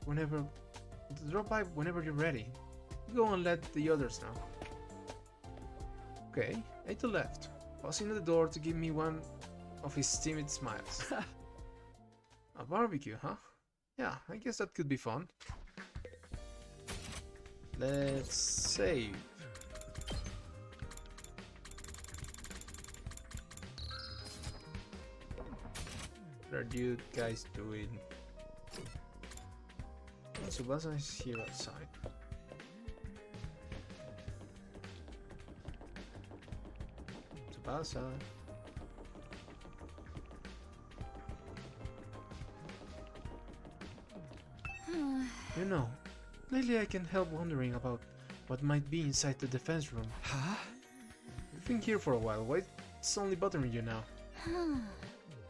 by whenever you're ready. Go and let the others know. Okay, Eito left, pausing at the door to give me one of his timid smiles. A barbecue, huh? Yeah, I guess that could be fun. Let's save. What are you guys doing? Tsubasa is here outside. Tsubasa. You know, lately I can't help wondering about what might be inside the defense room. Huh? You've been here for a while, why it's only bothering you now?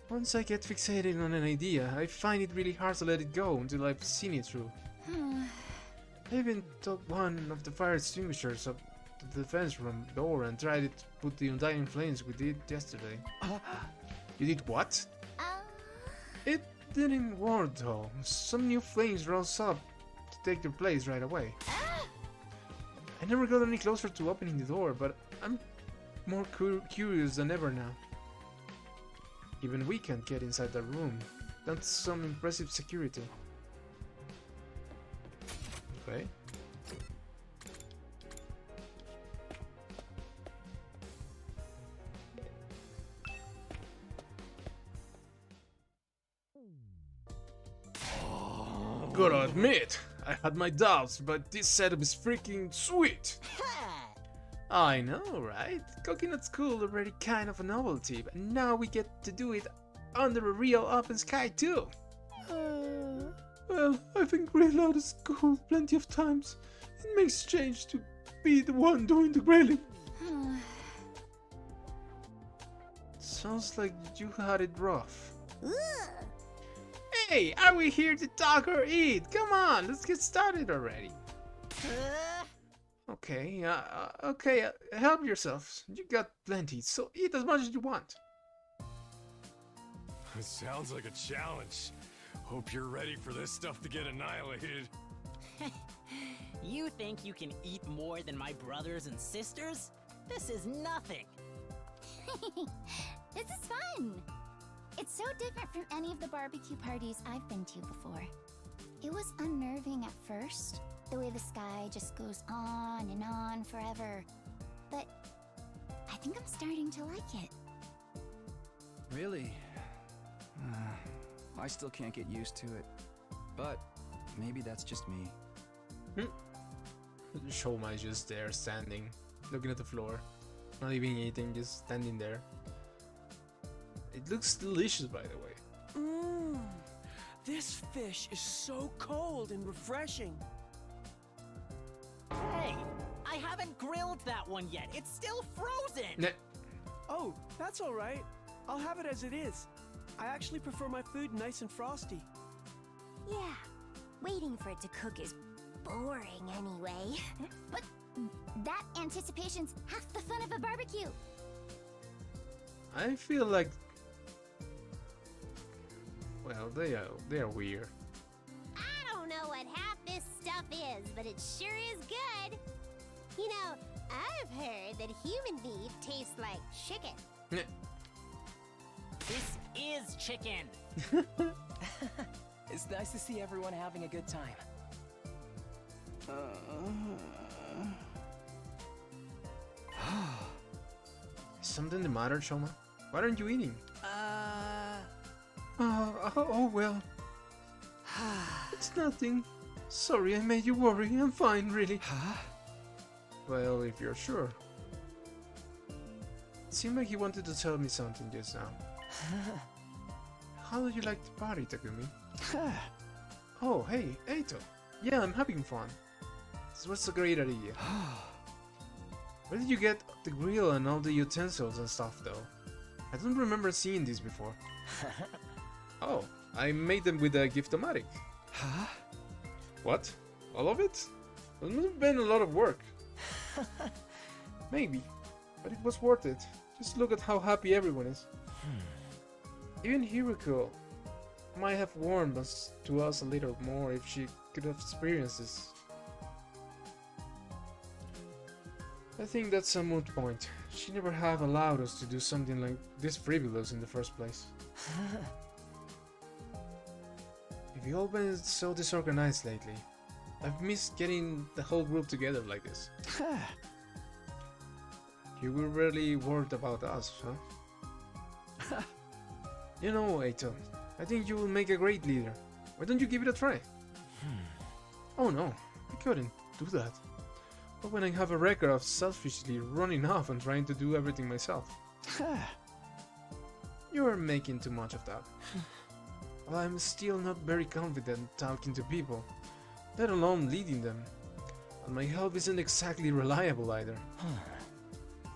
Once I get fixated on an idea, I find it really hard to let it go until I've seen it through. I even took one of the fire extinguishers up to the defense room door and tried it to put the undying flames we did yesterday. You did what? It didn't work though. Some new flames rose up to take their place right away. I never got any closer to opening the door, but I'm more curious than ever now. Even we can't get inside that room. That's some impressive security. Okay. Gotta admit, I had my doubts, but this setup is freaking sweet. I know, right? Coconut School already kind of a novelty, but now we get to do it under a real open sky too. Well, I've been grilled out of school plenty of times. It makes change to be the one doing the grilling. Sounds like you had it rough. Hey, are we here to talk or eat? Come on, let's get started already. Okay, help yourselves. You got plenty, so eat as much as you want. It sounds like a challenge. Hope you're ready for this stuff to get annihilated. You think you can eat more than my brothers and sisters? This is nothing. This is fun. It's so different from any of the barbecue parties I've been to before. It was unnerving at first, the way the sky just goes on and on forever. But I think I'm starting to like it. Really? I still can't get used to it. But maybe that's just me. Shoma is just there, standing, looking at the floor. Not even eating, just standing there. It looks delicious, by the way. This fish is so cold and refreshing. Hey, I haven't grilled that one yet. It's still frozen. Oh, that's all right. I'll have it as it is. I actually prefer my food nice and frosty. Yeah, waiting for it to cook is boring anyway. But that anticipation's half the fun of a barbecue. I feel like, well, they are weird. I don't know what half this stuff is, but it sure is good. You know, I've heard that human beef tastes like chicken. This is chicken. It's nice to see everyone having a good time. Is something the matter, Shoma? Why aren't you eating? Oh well. It's nothing. Sorry I made you worry. I'm fine, really. Well, if you're sure. It seemed like you wanted to tell me something just now. How do you like the party, Takumi? Oh, hey, Eito. Yeah, I'm having fun. This was a great idea. Where did you get the grill and all the utensils and stuff, though? I don't remember seeing this before. Oh, I made them with a Gift-O-Matic. What? All of it? It must have been a lot of work. Maybe, but it was worth it. Just look at how happy everyone is. Even Hiruko. might have warned us to us a little more if she could have experienced this. I think that's a moot point. She never have allowed us to do something like this frivolous in the first place. If you all been so disorganized lately, I've missed getting the whole group together like this. You were really worried about us, huh? You know, Eito, I think you will make a great leader. Why don't you give it a try? Oh no, I couldn't do that. But when I have a record of selfishly running off and trying to do everything myself. You're making too much of that. Well, I'm still not very confident talking to people, let alone leading them. And my help isn't exactly reliable either.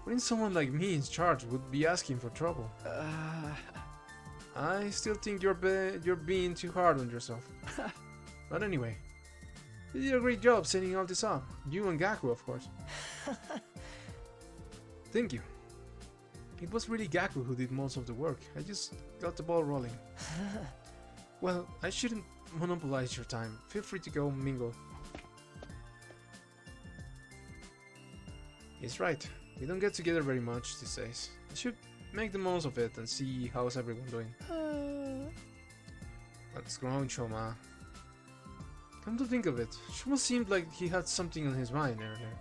Putting someone like me in charge would be asking for trouble. I still think you're being too hard on yourself. But anyway, you did a great job setting all this up. You and Gaku, of course. Thank you. It was really Gaku who did most of the work. I just got the ball rolling. Well, I shouldn't monopolize your time. Feel free to go mingle. He's right. We don't get together very much these days. I should make the most of it and see how's everyone doing. What's wrong, Shoma? Come to think of it, Shoma seemed like he had something on his mind earlier.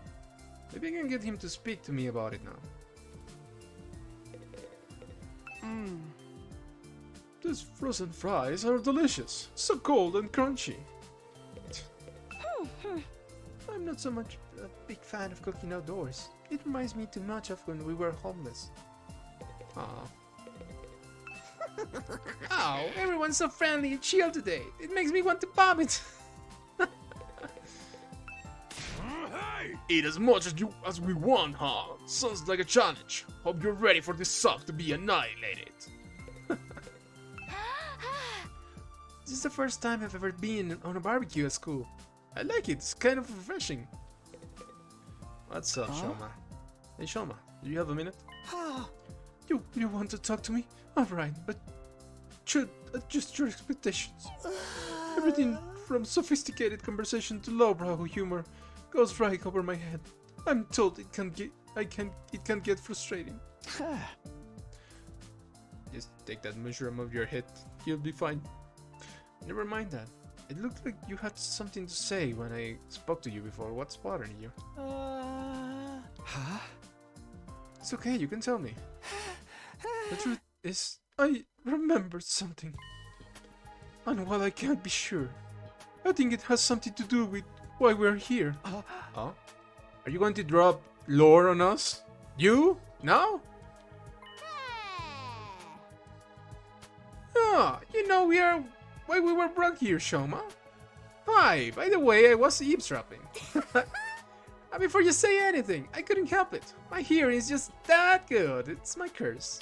Maybe I can get him to speak to me about it now. These frozen fries are delicious, so cold and crunchy. I'm not so much a big fan of cooking outdoors. It reminds me too much of when we were homeless. Oh, everyone's so friendly and chill today. It makes me want to bomb it. Eat as much as we want, huh? Sounds like a challenge. Hope you're ready for this suck to be annihilated. This is the first time I've ever been on a barbecue at school. I like it, it's kind of refreshing. What's up, Shoma? Hey Shoma, do you have a minute? You want to talk to me? Alright, but should adjust your expectations. Everything from sophisticated conversation to lowbrow humor goes right over my head. I'm told it can get frustrating. Just take that mushroom off your head, you'll be fine. Never mind that. It looked like you had something to say when I spoke to you before. What's bothering you? It's okay, you can tell me. The truth is, I remembered something. And while I can't be sure, I think it has something to do with why we're here. Are you going to drop lore on us? You? Now? You know why we were brought here, Shoma. Hi, by the way, I was eavesdropping. Before you say anything, I couldn't help it. My hearing is just that good. It's my curse.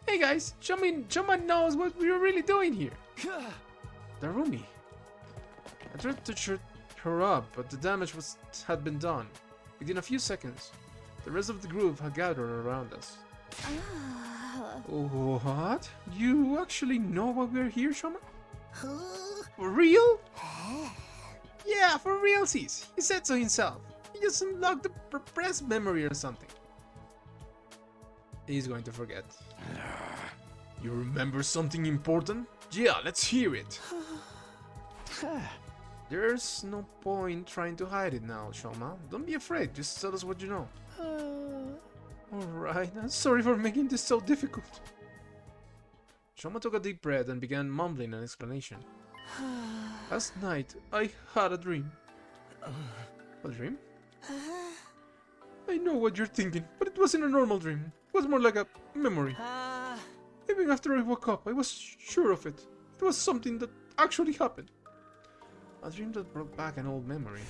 Hey guys, Shoma knows what we're really doing here. Darumi. I tried to shut her up, but the damage had been done. Within a few seconds, the rest of the group had gathered around us. What? You actually know why we're here, Shoma? For real? Yeah, for realsies. He said so himself. He just unlocked the repressed memory or something. He's going to forget. You remember something important? Yeah, let's hear it. There's no point trying to hide it now, Shoma. Don't be afraid, just tell us what you know. Alright, I'm sorry for making this so difficult. Shoma took a deep breath and began mumbling an explanation. Last night, I had a dream. A dream? I know what you're thinking, but it wasn't a normal dream. It was more like a memory. Even after I woke up, I was sure of it. It was something that actually happened. A dream that brought back an old memory.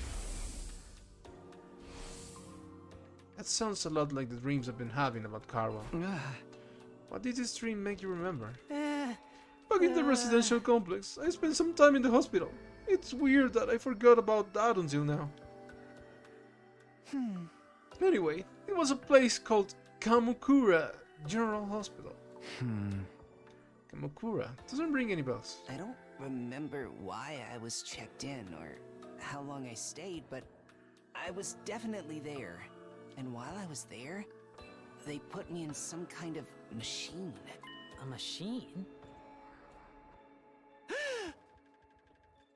That sounds a lot like the dreams I've been having about Karua. What did this dream make you remember? Back in the residential complex, I spent some time in the hospital. It's weird that I forgot about that until now. Anyway, it was a place called Kamukura General Hospital. Kamakura. Doesn't ring any bells. I don't remember why I was checked in or how long I stayed, but I was definitely there. And while I was there, they put me in some kind of machine. A machine?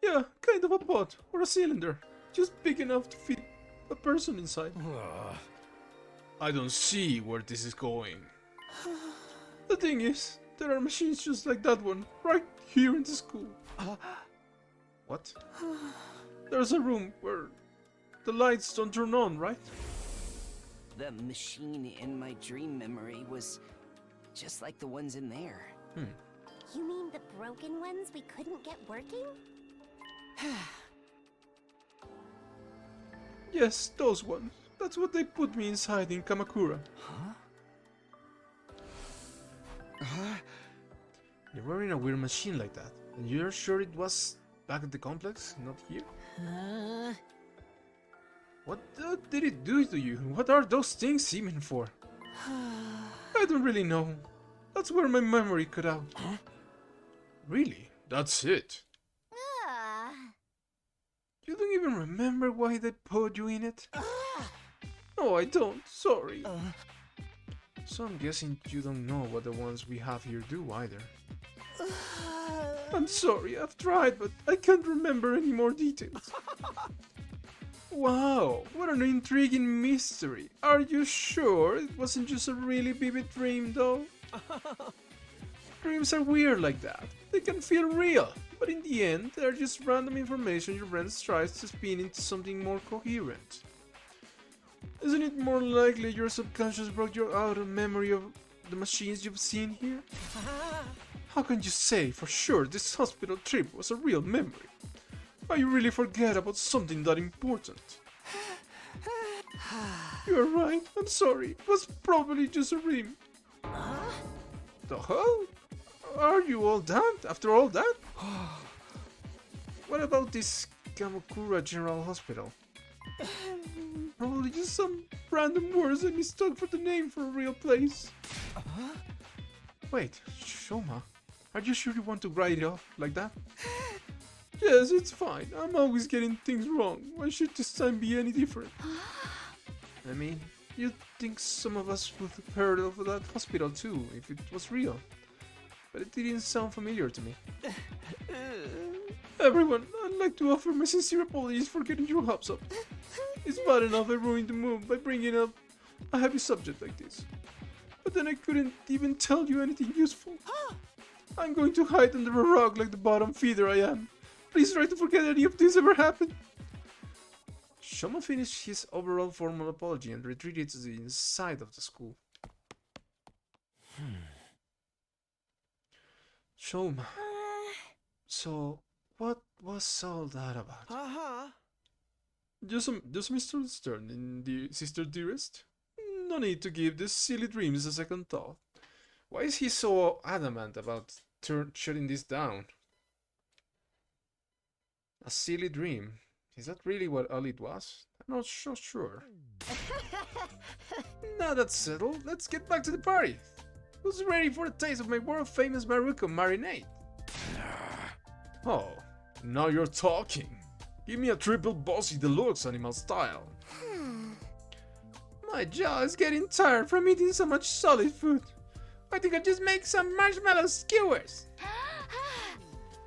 Yeah, kind of a pot or a cylinder. Just big enough to fit a person inside. I don't see where this is going. The thing is, there are machines just like that one right here in the school. What? There's a room where the lights don't turn on, right? The machine in my dream memory was just like the ones in there. You mean the broken ones we couldn't get working? Yes, those ones. That's what they put me inside in Kamakura. You're wearing a weird machine like that, and you're sure it was back at the complex, not here? What did it do to you? What are those things even for? I don't really know. That's where my memory cut out. Really? That's it? Ah. You don't even remember why they put you in it? No, I don't. Sorry. So I'm guessing you don't know what the ones we have here do either. I'm sorry, I've tried, but I can't remember any more details. Wow, what an intriguing mystery. Are you sure it wasn't just a really vivid dream, though? Dreams are weird like that. They can feel real, but in the end, they're just random information your brain tries to spin into something more coherent. Isn't it more likely your subconscious broke you out of memory of the machines you've seen here? How can you say for sure this hospital trip was a real memory? Why you really forget about something that important? You're right, I'm sorry. It was probably just a dream. The hell? Are you all done after all that? What about this Kamakura General Hospital? Probably just some random words I mistook for the name for a real place. Wait, Shoma, are you sure you want to write it off like that? Yes, it's fine. I'm always getting things wrong. Why should this time be any different? I mean, you'd think some of us would have heard of that hospital too, if it was real. But it didn't sound familiar to me. Everyone, I'd like to offer my sincere apologies for getting your hopes up. It's bad enough I ruined the mood by bringing up a heavy subject like this. But then I couldn't even tell you anything useful. I'm going to hide under a rock like the bottom feeder I am. Please try to forget any of this ever happened. Shoma finished his overall formal apology and retreated to the inside of the school. Shoma, so what was all that about? Just a misunderstanding, Sister Dearest. No need to give these silly dreams a second thought. Why is he so adamant about shutting this down? A silly dream. Is that really what all it was? I'm not so sure. Now that's settled, let's get back to the party. Who's ready for a taste of my world-famous Maruko marinade? Oh, now you're talking. Give me a triple bossy deluxe animal style. My jaw is getting tired from eating so much solid food. I think I'll just make some marshmallow skewers.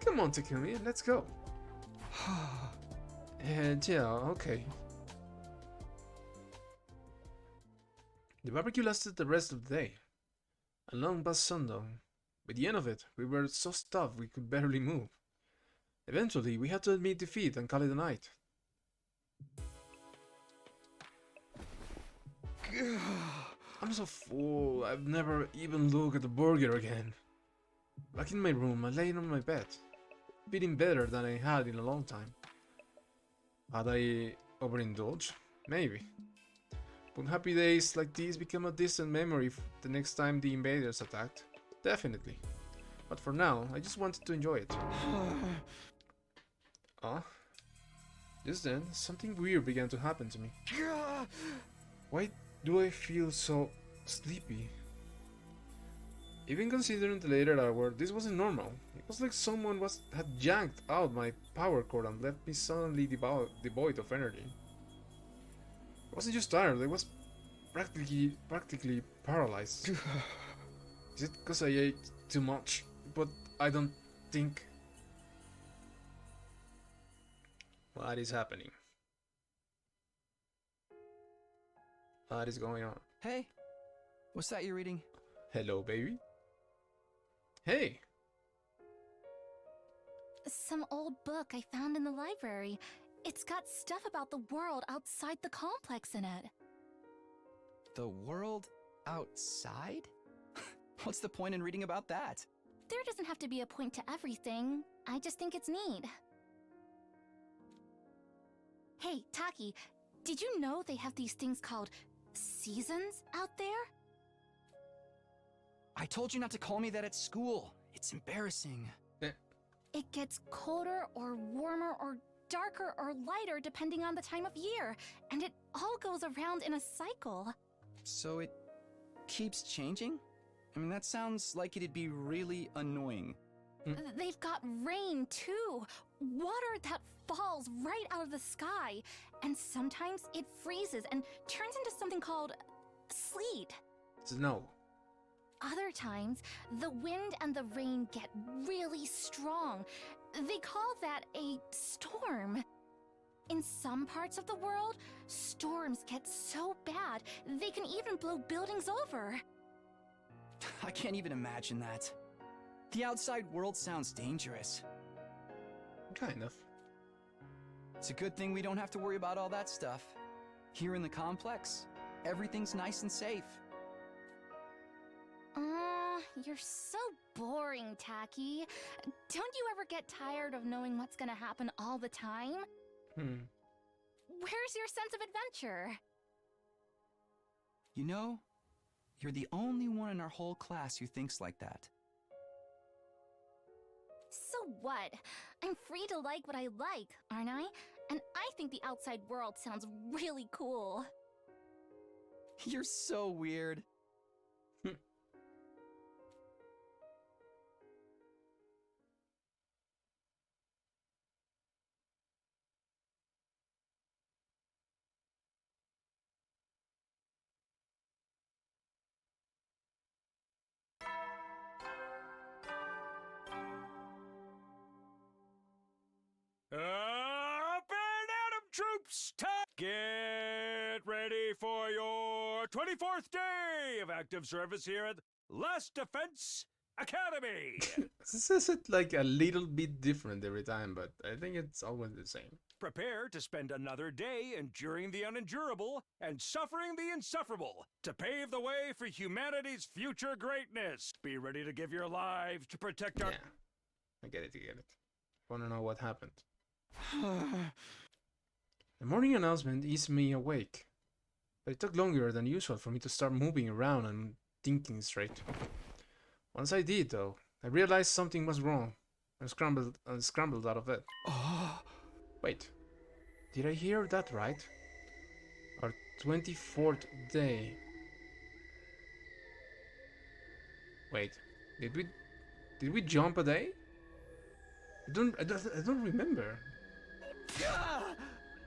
Come on, Takumi, let's go. And yeah, okay. The barbecue lasted the rest of the day. A long past sundown. By the end of it, we were so stuffed we could barely move. Eventually, we had to admit defeat and call it a night. I'm so full, I've never even looked at the burger again. Back in my room, I lay on my bed, feeling better than I had in a long time. Had I overindulged? Maybe. Would happy days like these become a distant memory the next time the invaders attacked? Definitely. But for now, I just wanted to enjoy it. Just then, something weird began to happen to me. Why do I feel so sleepy? Even considering the later hour, this wasn't normal. It was like someone had yanked out my power cord and left me suddenly devoid of energy. I wasn't just tired, I was practically paralyzed. Is it because I ate too much? But I don't think... What is happening? What is going on? Hey, what's that you're reading? Hello, baby. Hey! Some old book I found in the library. It's got stuff about the world outside the complex in it. The world outside? What's the point in reading about that? There doesn't have to be a point to everything. I just think it's neat. Hey, Taki, did you know they have these things called seasons out there? I told you not to call me that at school. It's embarrassing. It gets colder or warmer or darker or lighter depending on the time of year, and it all goes around in a cycle. So it keeps changing? I mean, that sounds like it'd be really annoying. They've got rain too, water that falls right out of the sky, and sometimes it freezes and turns into something called sleet. Snow. Other times, the wind and the rain get really strong. They call that a storm. In some parts of the world, storms get so bad, they can even blow buildings over. I can't even imagine that. The outside world sounds dangerous. Kind of. It's a good thing we don't have to worry about all that stuff. Here in the complex, everything's nice and safe. You're so boring, Taki. Don't you ever get tired of knowing what's gonna happen all the time? Where's your sense of adventure? You know, you're the only one in our whole class who thinks like that. So what? I'm free to like what I like, aren't I? And I think the outside world sounds really cool. You're so weird. Up and Atom troops, get ready for your 24th day of active service here at Last Defense Academy. This is it like a little bit different every time, but I think it's always the same. Prepare to spend another day enduring the unendurable and suffering the insufferable to pave the way for humanity's future greatness. Be ready to give your lives to protect our... Yeah, I get it. Want to know what happened? The morning announcement eased me awake, but it took longer than usual for me to start moving around and thinking straight. Once I did, though, I realized something was wrong and scrambled out of bed. Wait, did I hear that right? Our 24th day. Wait, did we jump a day? I don't remember.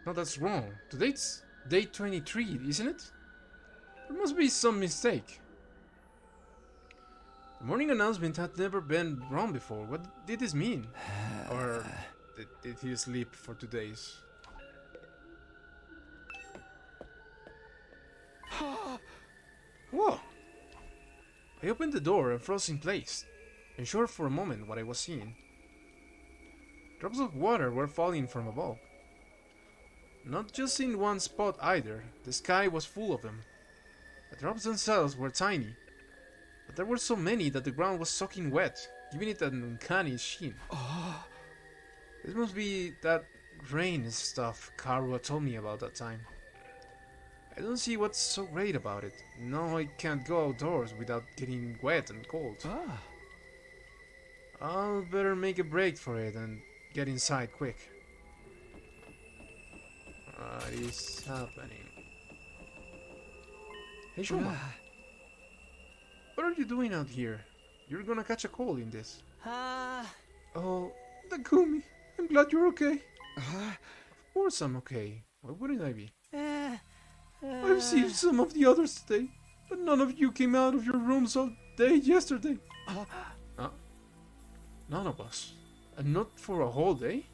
No, that's wrong. Today's day 23, isn't it? There must be some mistake. The morning announcement had never been wrong before. What did this mean? Or did he sleep for 2 days? Whoa! I opened the door and froze in place, unsure for a moment what I was seeing. Drops of water were falling from above. Not just in one spot either, the sky was full of them. The drops themselves were tiny, but there were so many that the ground was soaking wet, giving it an uncanny sheen. This must be that rain stuff Karua told me about that time. I don't see what's so great about it. No, I can't go outdoors without getting wet and cold. I'll better make a break for it and get inside quick. What is happening? Hey Shuma, what are you doing out here? You're gonna catch a cold in this. Uh, Oh, Takumi, I'm glad you're okay. Of course I'm okay. Why wouldn't I be? I've seen some of the others today, but none of you came out of your rooms all day yesterday. None of us. And not for a whole day?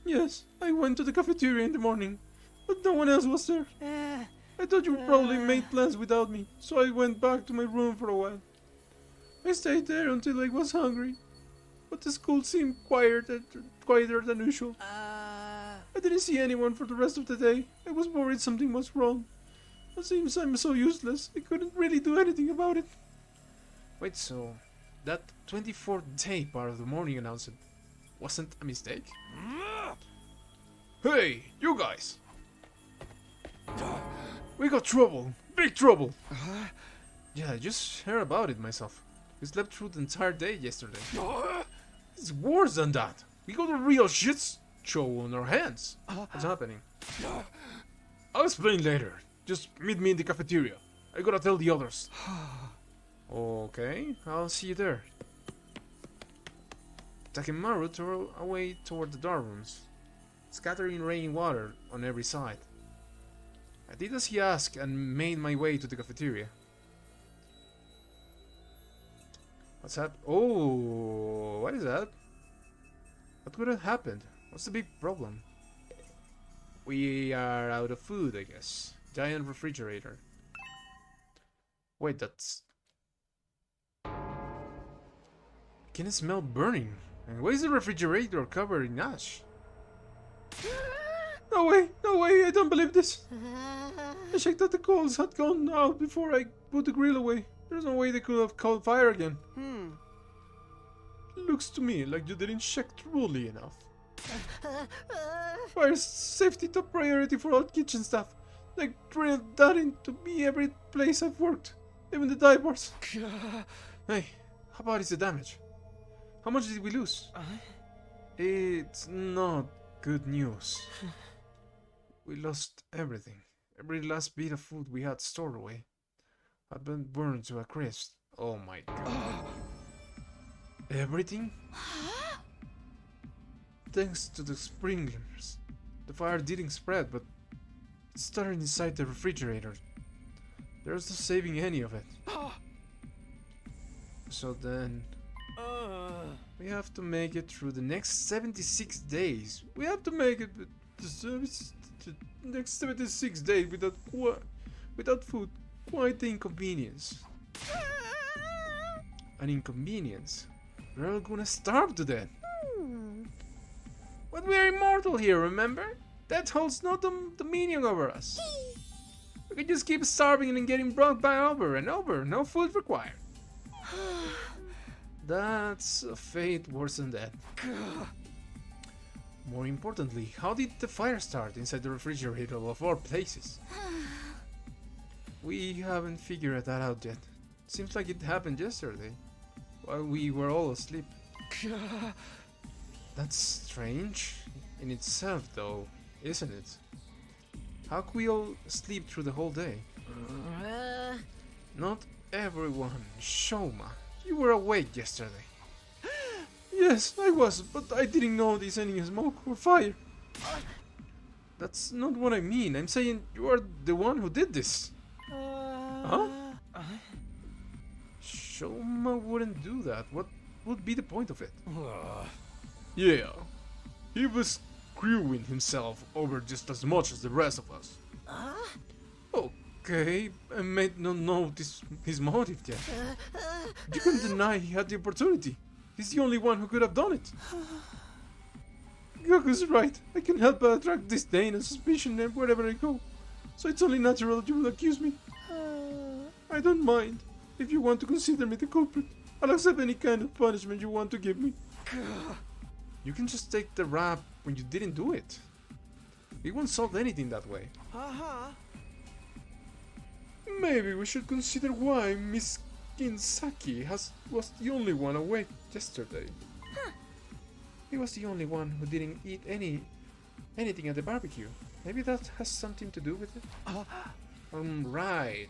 Yes, I went to the cafeteria in the morning, but no one else was there. I thought you probably made plans without me, so I went back to my room for a while. I stayed there until I was hungry, but the school seemed quieter than usual. I didn't see anyone for the rest of the day. I was worried something was wrong. It seems I'm so useless, I couldn't really do anything about it. Wait, so that 24th day part of the morning announcement wasn't a mistake? Hey, you guys! We got trouble! Big trouble! Yeah, I just heard about it myself. We slept through the entire day yesterday. It's worse than that! We got a real shit show on our hands! What's happening? I'll explain later. Just meet me in the cafeteria. I gotta tell the others. Okay, I'll see you there. Takemaru tore away toward the dorm rooms, scattering rainwater on every side. I did as he asked and made my way to the cafeteria. What's that? Oh, what is that? What could have happened? What's the big problem? We are out of food, I guess. Giant refrigerator. Wait, that's... I can smell burning. And why is the refrigerator covered in ash? No way, I don't believe this. I checked that the coals had gone out before I put the grill away. There's no way they could have caught fire again. Looks to me like you didn't check thoroughly enough. Fire safety top priority for all kitchen staff. They drilled that into me every place I've worked. Even the dive bars. Hey, how bad is the damage? How much did we lose? It's not good news. We lost everything. Every last bit of food we had stored away had been burned to a crisp. Oh my god. Everything? Thanks to the sprinklers. The fire didn't spread, but it started inside the refrigerator. There's no saving any of it. So then... we have to make it through the next 76 days. We have to make it the next 76 days without food. Quite the inconvenience. An inconvenience? We're all gonna starve to death. But we're immortal here, remember? That holds no dominion over us. We can just keep starving and getting brought back over and over. No food required. That's a fate worse than that. More importantly, how did the fire start inside the refrigerator of all places? We haven't figured that out yet. Seems like it happened yesterday, while we were all asleep. That's strange in itself though, isn't it? How could we all sleep through the whole day? Not everyone. Shoma, you were awake yesterday. Yes, I was, but I didn't notice any smoke or fire. That's not what I mean. I'm saying you are the one who did this. Huh? Shoma wouldn't do that. What would be the point of it? Yeah, he was screwing himself over just as much as the rest of us. Okay, I may not know his motive yet. You can't deny he had the opportunity. He's the only one who could have done it. Goku's right. I can't help but attract disdain and suspicion wherever I go. So it's only natural that you will accuse me. I don't mind. If you want to consider me the culprit, I'll accept any kind of punishment you want to give me. You can just take the rap when you didn't do it. We won't solve anything that way. Maybe we should consider why Miss Kinsaki was the only one awake yesterday. He was the only one who didn't eat anything at the barbecue. Maybe that has something to do with it. Right.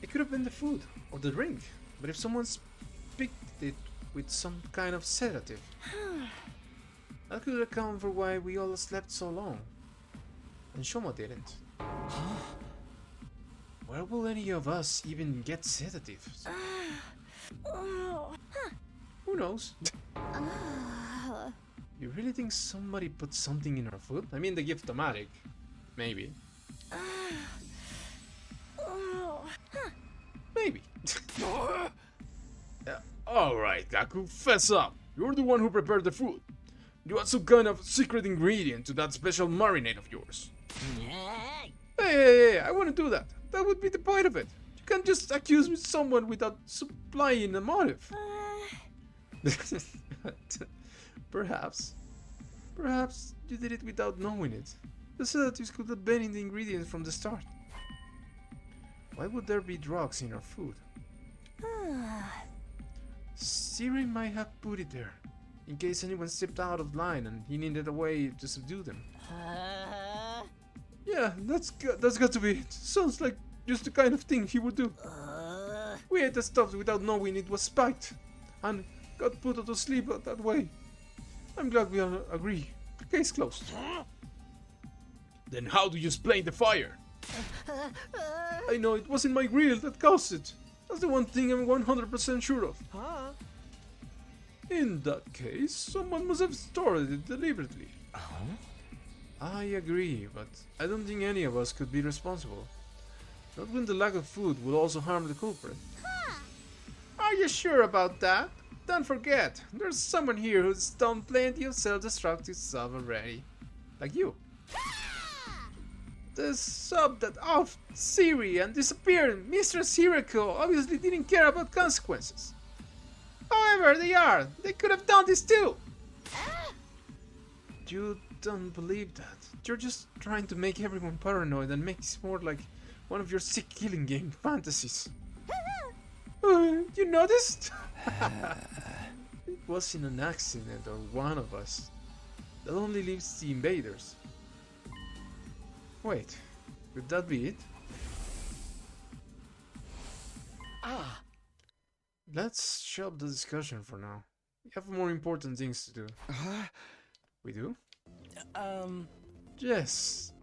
It could have been the food or the drink, but if someone's picked it with some kind of sedative, that could account for why we all slept so long. And Shoma didn't. Where will any of us even get sedatives? Who knows? You really think somebody put something in our food? I mean the gift-o-matic. Maybe. Maybe. Alright, Gaku, fess up. You're the one who prepared the food. You add some kind of secret ingredient to that special marinade of yours. Hey, I wouldn't do that. That would be the point of it. You can't just accuse me someone without supplying a motive. Perhaps you did it without knowing it. The sedatives could have been in the ingredients from the start. Why would there be drugs in our food? Sirei might have put it there, in case anyone stepped out of line and he needed a way to subdue them. Yeah, that's got to be it. Sounds like just the kind of thing he would do. We ate the stuff without knowing it was spiked, and got put to sleep that way. I'm glad we all agree. Case closed. Then how do you explain the fire? I know it wasn't my grill that caused it. That's the one thing I'm 100% sure of. In that case, someone must have stored it deliberately. I agree, but I don't think any of us could be responsible. Not when the lack of food will also harm the culprit. Are you sure about that? Don't forget, there's someone here who's done plenty of self-destructive stuff already. Like you. The sub that off Sirei and disappeared, Mistress Hiruko, obviously didn't care about consequences. However they could have done this too. You don't believe that. You're just trying to make everyone paranoid and make it more like one of your sick killing game fantasies. You noticed? It wasn't an accident or one of us. That only leaves the invaders. Wait, could that be it? Let's shut the discussion for now. We have more important things to do. We do? Yes.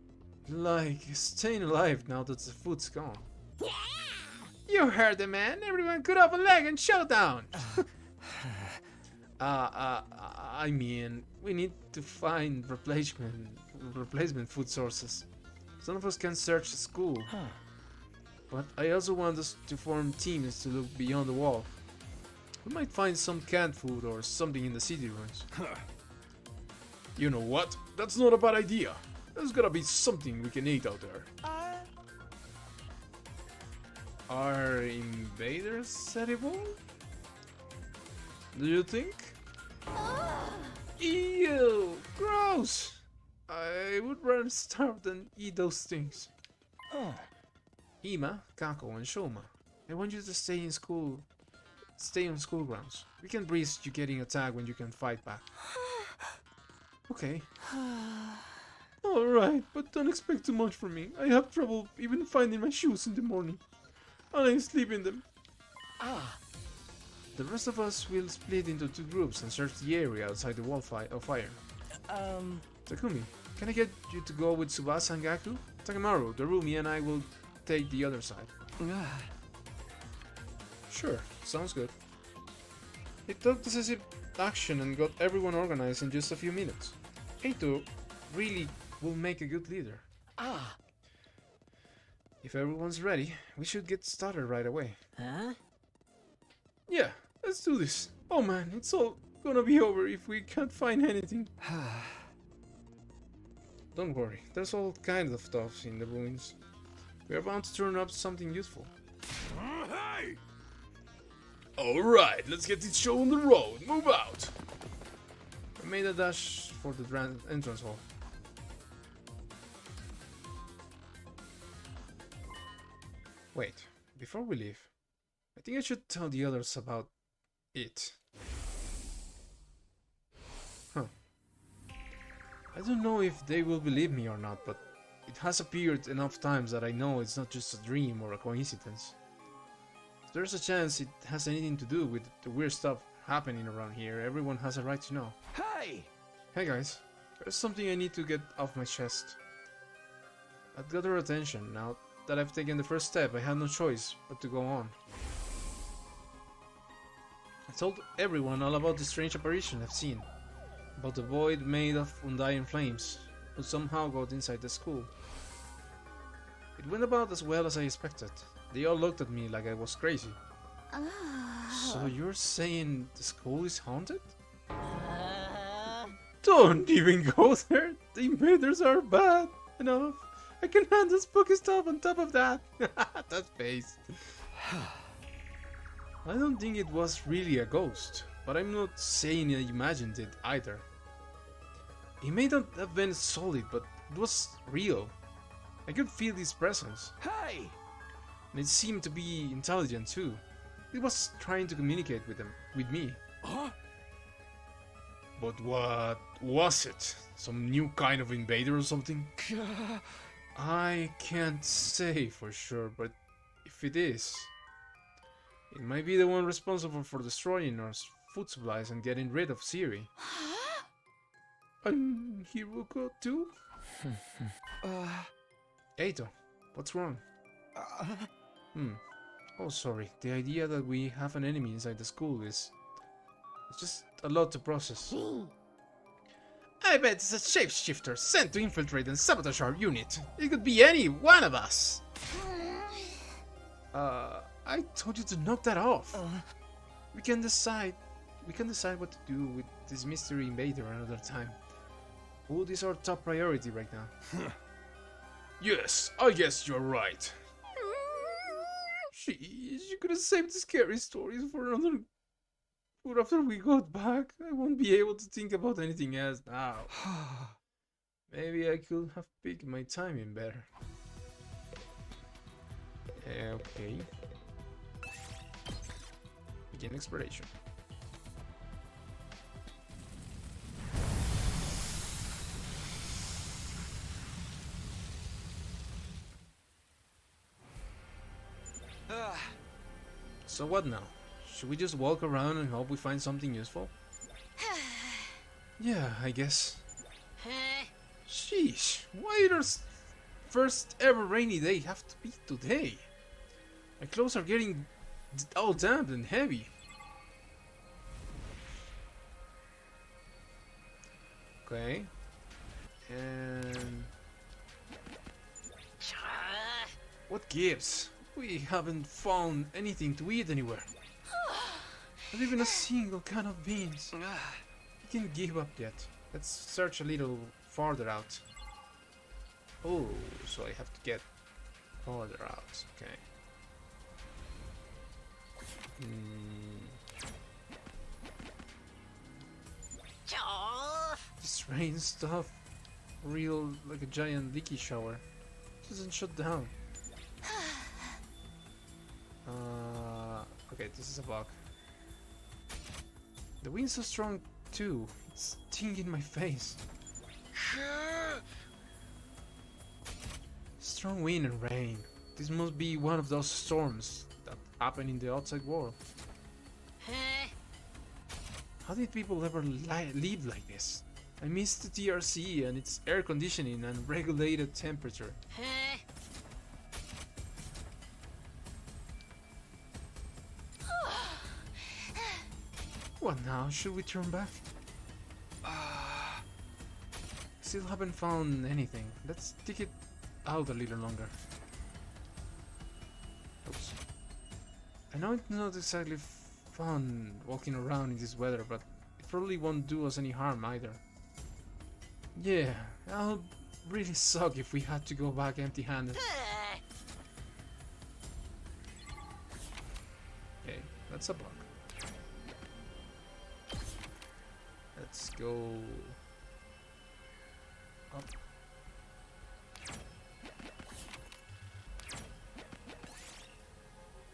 Like staying alive now that the food's gone. You heard the man. Everyone cut off a leg and showdown. I mean, we need to find replacement food sources. Some of us can search the school. But I also want us to form teams to look beyond the wall. We might find some canned food or something in the city ruins. You know what? That's not a bad idea. There's gotta be something we can eat out there. Are invaders edible? Do you think? Ew! Gross! I would rather starve than eat those things. Ima, Kako, and Shoma, I want you to stay in school. Stay on school grounds. We can risk you getting attacked when you can fight back. Okay. Alright, but don't expect too much from me. I have trouble even finding my shoes in the morning. And I sleep in them. The rest of us will split into two groups and search the area outside the wall of fire. Takumi, can I get you to go with Tsubasa and Gaku? Takemaru, Darumi, and I will take the other side. Sure, sounds good. It took decisive action and got everyone organized in just a few minutes. Eito really will make a good leader. If everyone's ready, we should get started right away. Yeah, let's do this. Oh man, it's all gonna be over if we can't find anything. Don't worry, there's all kinds of stuff in the ruins. We're bound to turn up something useful. Hey! Alright, let's get this show on the road. Move out! I made a dash for the entrance hall. Wait, before we leave, I think I should tell the others about it. I don't know if they will believe me or not, but it has appeared enough times that I know it's not just a dream or a coincidence. If there's a chance it has anything to do with the weird stuff happening around here, everyone has a right to know. Hey! Hey guys, there's something I need to get off my chest. I've got your attention. Now that I've taken the first step, I had no choice but to go on. I told everyone all about the strange apparition I've seen. About the void made of undying flames, who somehow got inside the school. It went about as well as I expected. They all looked at me like I was crazy. So you're saying the school is haunted? Don't even go there! The invaders are bad enough. I can handle spooky stuff on top of that. That face. I don't think it was really a ghost, but I'm not saying I imagined it either. It may not have been solid, but it was real. I could feel his presence. Hey! And it seemed to be intelligent too. It was trying to communicate with me. Huh? But what was it? Some new kind of invader or something? I can't say for sure, but if it is, it might be the one responsible for destroying our food supplies and getting rid of Sirei. And Hiruko too? Eito, what's wrong? Oh, sorry. The idea that we have an enemy inside the school is... it's just a lot to process. I bet it's a shapeshifter sent to infiltrate and sabotage our unit. It could be any one of us. I told you to knock that off. We can decide what to do with this mystery invader another time. Food is our top priority right now. Yes, I guess you're right. Jeez, you could have saved the scary stories for another... but after we got back, I won't be able to think about anything else now. Maybe I could have picked my timing better. Okay. Begin exploration. So what now? Should we just walk around and hope we find something useful? Yeah, I guess. Sheesh, why does first ever rainy day have to be today? My clothes are getting all damp and heavy. Okay. And... what gives? We haven't found anything to eat anywhere. Not even a single can of beans. I can't give up yet. Let's search a little farther out. Oh, so I have to get farther out. Okay. This rain stuff, real like a giant leaky shower, doesn't shut down. Okay, this is a bug. The wind's so strong too. It's stinging my face. Strong wind and rain. This must be one of those storms that happen in the outside world. How did people ever live like this? I miss the TRC and its air conditioning and regulated temperature. What now? Should we turn back? Still haven't found anything. Let's dig it out a little longer. Oops. I know it's not exactly fun walking around in this weather, but it probably won't do us any harm either. Yeah, that'll really suck if we had to go back empty-handed. Okay, that's a bug. Let's go up.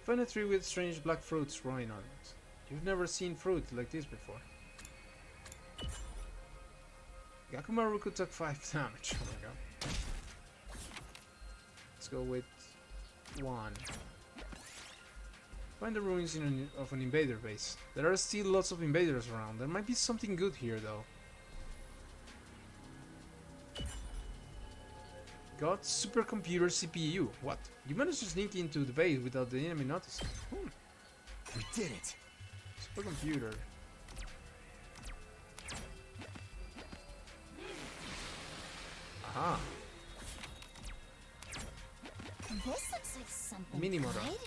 Find a tree with strange black fruits growing on it. You've never seen fruit like this before. Gakumaruku took 5 damage. Oh my god. Let's go with 1. Find the ruins of an invader base. There are still lots of invaders around. There might be something good here though. Got supercomputer CPU. What? You managed to sneak into the base without the enemy noticing. We did it. Supercomputer. Aha. This looks like something Mini motor. good.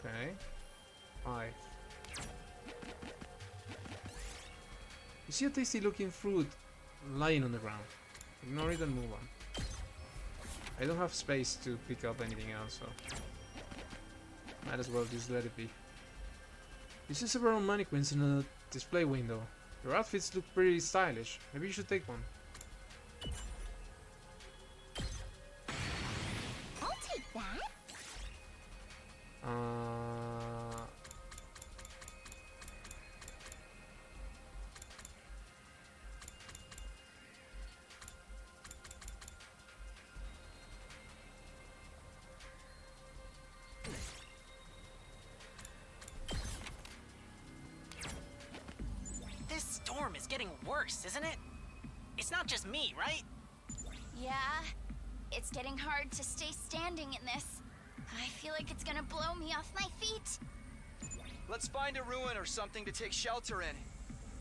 Okay. 5. You see a tasty looking fruit lying on the ground. Ignore it and move on. I don't have space to pick up anything else, so might as well just let it be. You see several mannequins in a display window. Your outfits look pretty stylish. Maybe you should take one. I'll take that. This storm is getting worse, isn't it? It's not just me, right? Yeah, it's getting hard to stay standing in this. I feel like it's gonna blow me off my feet. Let's find a ruin or something to take shelter in.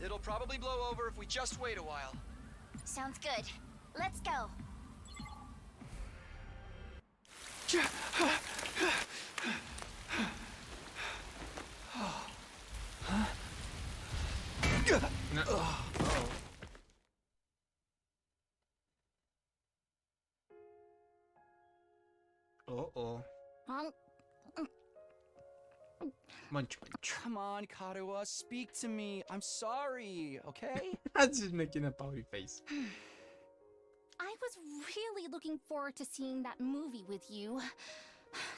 It'll probably blow over if we just wait a while. Sounds good. Let's go. No. Uh-oh. Munch, munch. Come on, Karua, speak to me. I'm sorry, okay? I'm just making a pouty face. I was really looking forward to seeing that movie with you.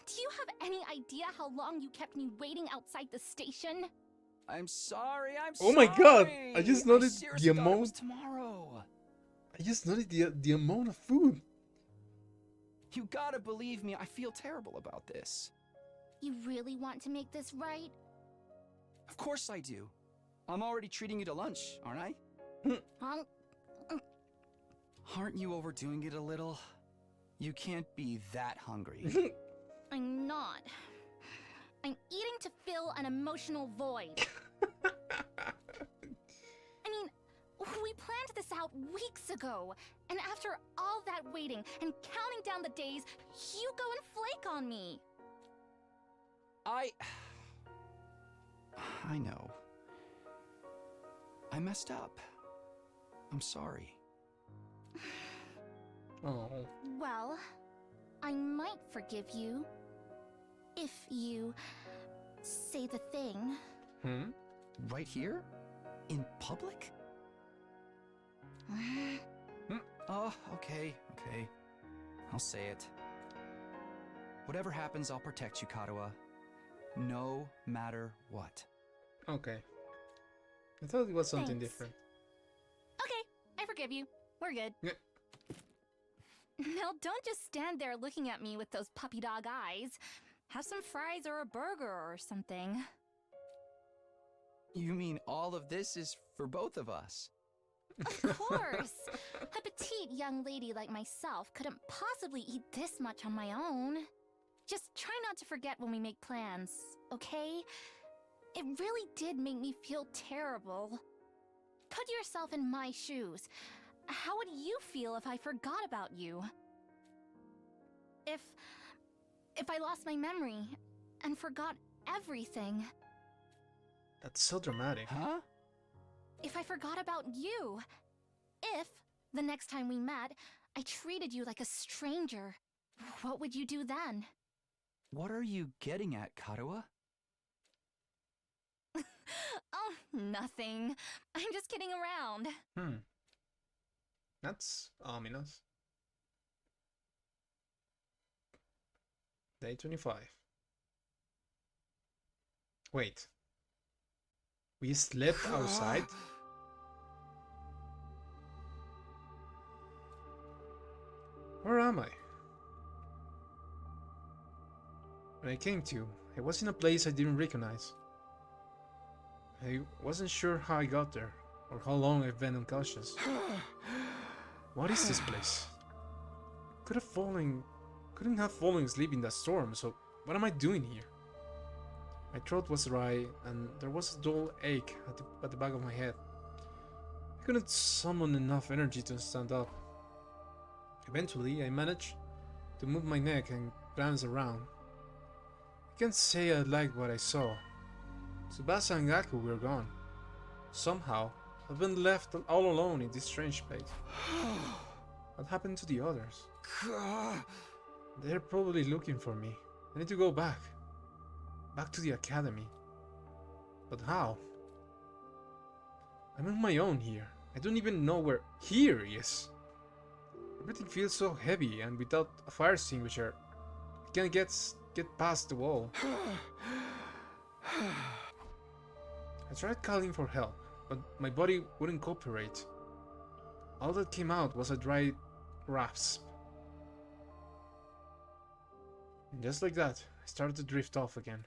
Do you have any idea how long you kept me waiting outside the station? I'm sorry, Oh my god! sorry. I just noticed seriously the thought it was amount. tomorrow. I just noticed the amount of food. You gotta believe me, I feel terrible about this. You really want to make this right? Of course I do. I'm already treating you to lunch, aren't I? Huh? Aren't you overdoing it a little? You can't be that hungry. I'm not. I'm eating to fill an emotional void. I mean, we planned this out weeks ago, and after all that waiting and counting down the days, you go and flake on me. I know. I messed up. I'm sorry. Oh. Well, I might forgive you. If you say the thing. Right here? In public? Oh, okay. I'll say it. Whatever happens, I'll protect you, Karua. No matter what. Okay. I thought it was something Thanks. different. Okay, I forgive you. We're good. Yeah. Now don't just stand there looking at me with those puppy dog eyes. Have some fries or a burger or something. You mean all of this is for both of us? Of course! A petite young lady like myself couldn't possibly eat this much on my own. Just try not to forget when we make plans, okay? It really did make me feel terrible. Put yourself in my shoes. How would you feel if I forgot about you? If I lost my memory and forgot everything. That's so dramatic. Huh? If I forgot about you. If, the next time we met, I treated you like a stranger. What would you do then? What are you getting at, Karua? Oh, nothing. I'm just kidding around. That's ominous. Day 25. Wait. We slept outside? Where am I? When I came to, I was in a place I didn't recognize. I wasn't sure how I got there, or how long I've been unconscious. What is this place? Couldn't have fallen asleep in that storm, so what am I doing here? My throat was dry, and there was a dull ache at the back of my head. I couldn't summon enough energy to stand up. Eventually, I managed to move my neck and glance around. I can't say I liked what I saw. Tsubasa and Gaku were gone. Somehow, I've been left all alone in this strange place. What happened to the others? They're probably looking for me. I need to go back. Back to the academy. But how? I'm on my own here. I don't even know where here is. Everything feels so heavy, and without a fire extinguisher, I can't get past the wall. I tried calling for help, but my body wouldn't cooperate. All that came out was a dry rasp. And just like that, I started to drift off again.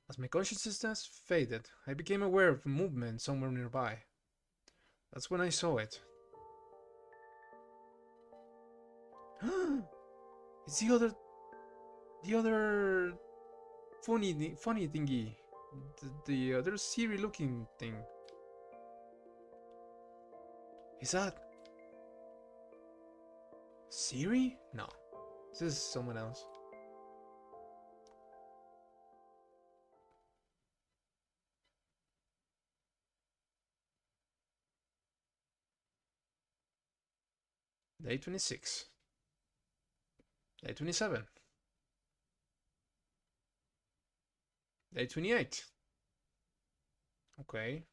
As my consciousness faded, I became aware of a movement somewhere nearby. That's when I saw it. It's the other funny thingy, the other Sirei looking thing. Is that Sirei? No, this is someone else. Day 26. Day 27. Day 28. Okay.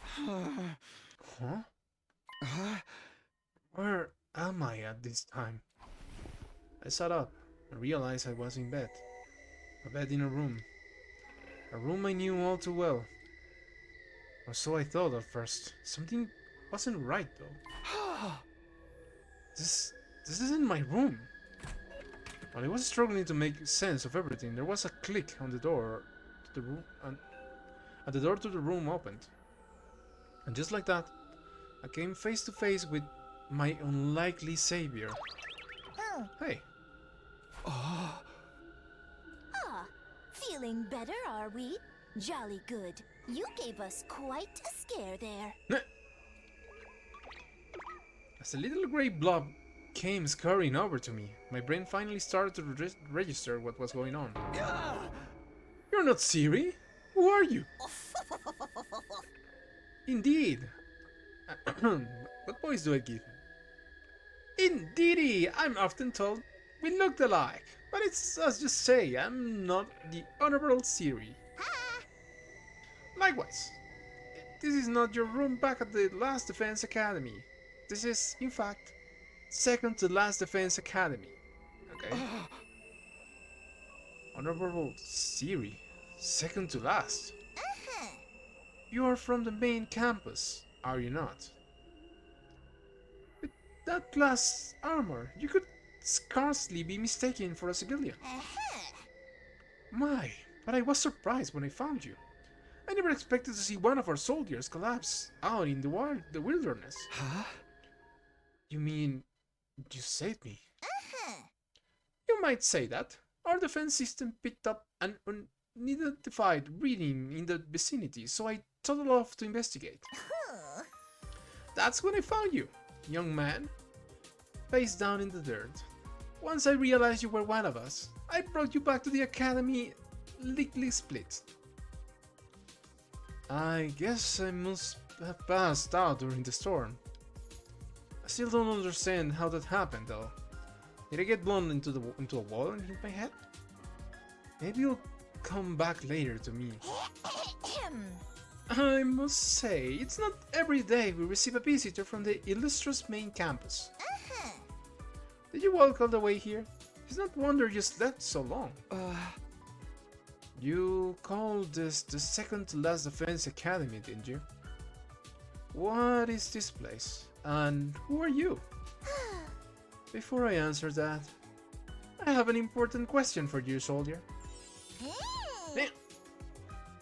Huh? Where am I at this time? I sat up and realized I was in bed. A bed in a room. A room I knew all too well. Or so I thought at first. Something wasn't right though. This isn't my room. While I was struggling to make sense of everything, there was a click on the door to the room, and the door to the room opened. And just like that, I came face to face with my unlikely savior. Oh. Hey. Ah, feeling better, are we? Jolly good. You gave us quite a scare there. As the little grey blob came scurrying over to me, my brain finally started to register what was going on. You're not Sirei? Who are you? Indeed. What voice do I give him? Indeedy, I'm often told we looked alike, but it's as you say, I'm not the Honorable Sirei. Likewise, this is not your room back at the Last Defense Academy. This is, in fact, second to last Defense Academy. Okay. Honorable Sirei, second to last. You are from the main campus, are you not? With that glass armor, you could scarcely be mistaken for a civilian. My, but I was surprised when I found you. I never expected to see one of our soldiers collapse out in the wilderness. Huh? You mean you saved me? You might say that. Our defense system picked up an unidentified reading in the vicinity, so I toddled off to investigate. That's when I found you, young man. Face down in the dirt. Once I realized you were one of us, I brought you back to the academy lickly split. I guess I must have passed out during the storm. I still don't understand how that happened though. Did I get blown into a wall and hit my head? Maybe you'll come back later to me. I must say, it's not every day we receive a visitor from the illustrious main campus. Did you walk all the way here? It's not wonder you slept so long. You called this the second to last defense academy, didn't you? What is this place? And who are you? Before I answer that, I have an important question for you, soldier.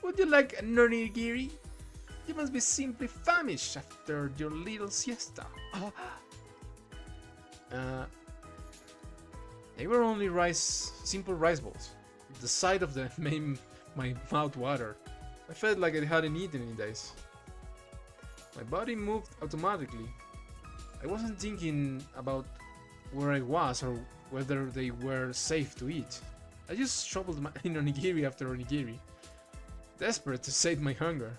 Would you like an onigiri? You must be simply famished after your little siesta. They were only simple rice balls. The sight of them made my mouth water. I felt like I hadn't eaten in days. My body moved automatically. I wasn't thinking about where I was or whether they were safe to eat. I just shoveled in onigiri after onigiri, desperate to sate my hunger.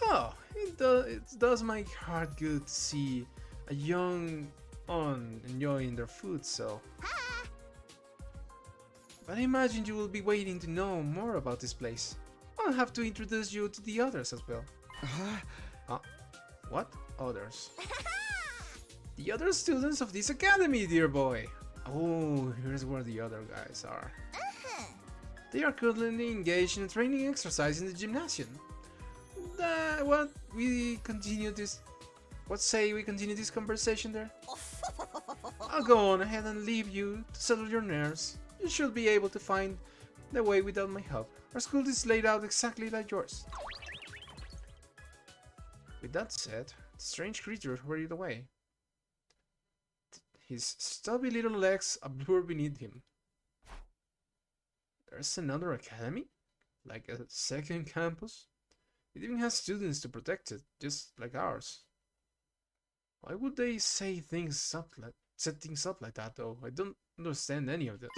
Oh, it does my heart good to see a young on enjoying their food, so. But I imagine you will be waiting to know more about this place. I'll have to introduce you to the others as well. What others? The other students of this academy, dear boy. Oh, here's where the other guys are. They are currently engaged in a training exercise in the gymnasium. What say we continue this conversation there? I'll go on ahead and leave you to settle your nerves. You should be able to find the way without my help. Our school is laid out exactly like yours. With that said, the strange creature hurried away. His stubby little legs a blur beneath him. There's another academy? Like a second campus? It even has students to protect it, just like ours. Why would they set things up like that though? I don't understand any of this.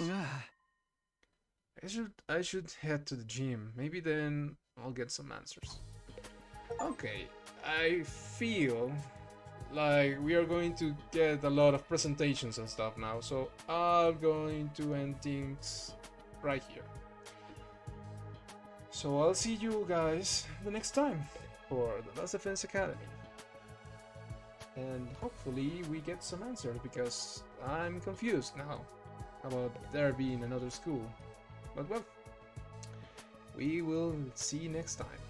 I should head to the gym. Maybe then I'll get some answers. Okay, I feel like we are going to get a lot of presentations and stuff now, so I'm going to end things right here. So I'll see you guys the next time for the Last Defense Academy. And hopefully we get some answers, because I'm confused now about there being another school. But well, we will see you next time.